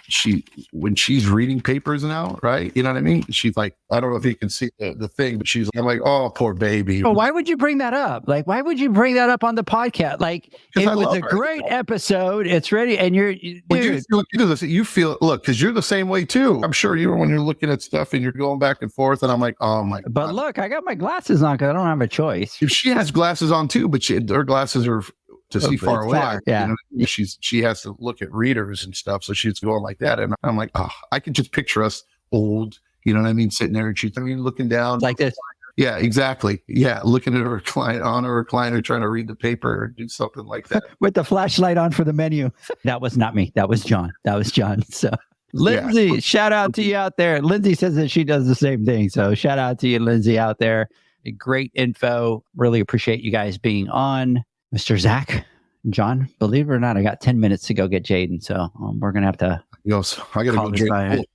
when she's reading papers now, right? You know what I mean? She's like, I don't know if you can see the thing, but I'm like, oh, poor baby. Well, why would you bring that up? Like, why would you bring that up on the podcast? Like, it was a great episode. It's ready. And you feel, look, because you're the same way too. I'm sure you, when you're looking at stuff and you're going back and forth and I'm like, oh my God. But look, I got my glasses on because I don't have a choice. If she has glasses on too, but her glasses are to see far away. Yeah. You know, she has to look at readers and stuff. So she's going like that. And I'm like, oh, I can just picture us old, you know what I mean? Sitting there and she's looking down. Like this. Yeah, exactly. Yeah. Looking at her recliner, trying to read the paper or do something like that. With the flashlight on for the menu. That was not me. That was John. So Lindsay, shout out to you out there. Lindsay says that she does the same thing. So shout out to you, Lindsay, out there. Great info. Really appreciate you guys being on. Mr. Zach, John, believe it or not, I got 10 minutes to go get Jaden. So we're going to have to. I got to go drink.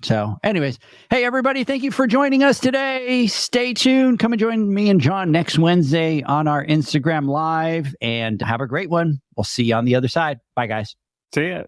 So anyways, hey, everybody, thank you for joining us today. Stay tuned. Come and join me and John next Wednesday on our Instagram Live and have a great one. We'll see you on the other side. Bye, guys. See ya.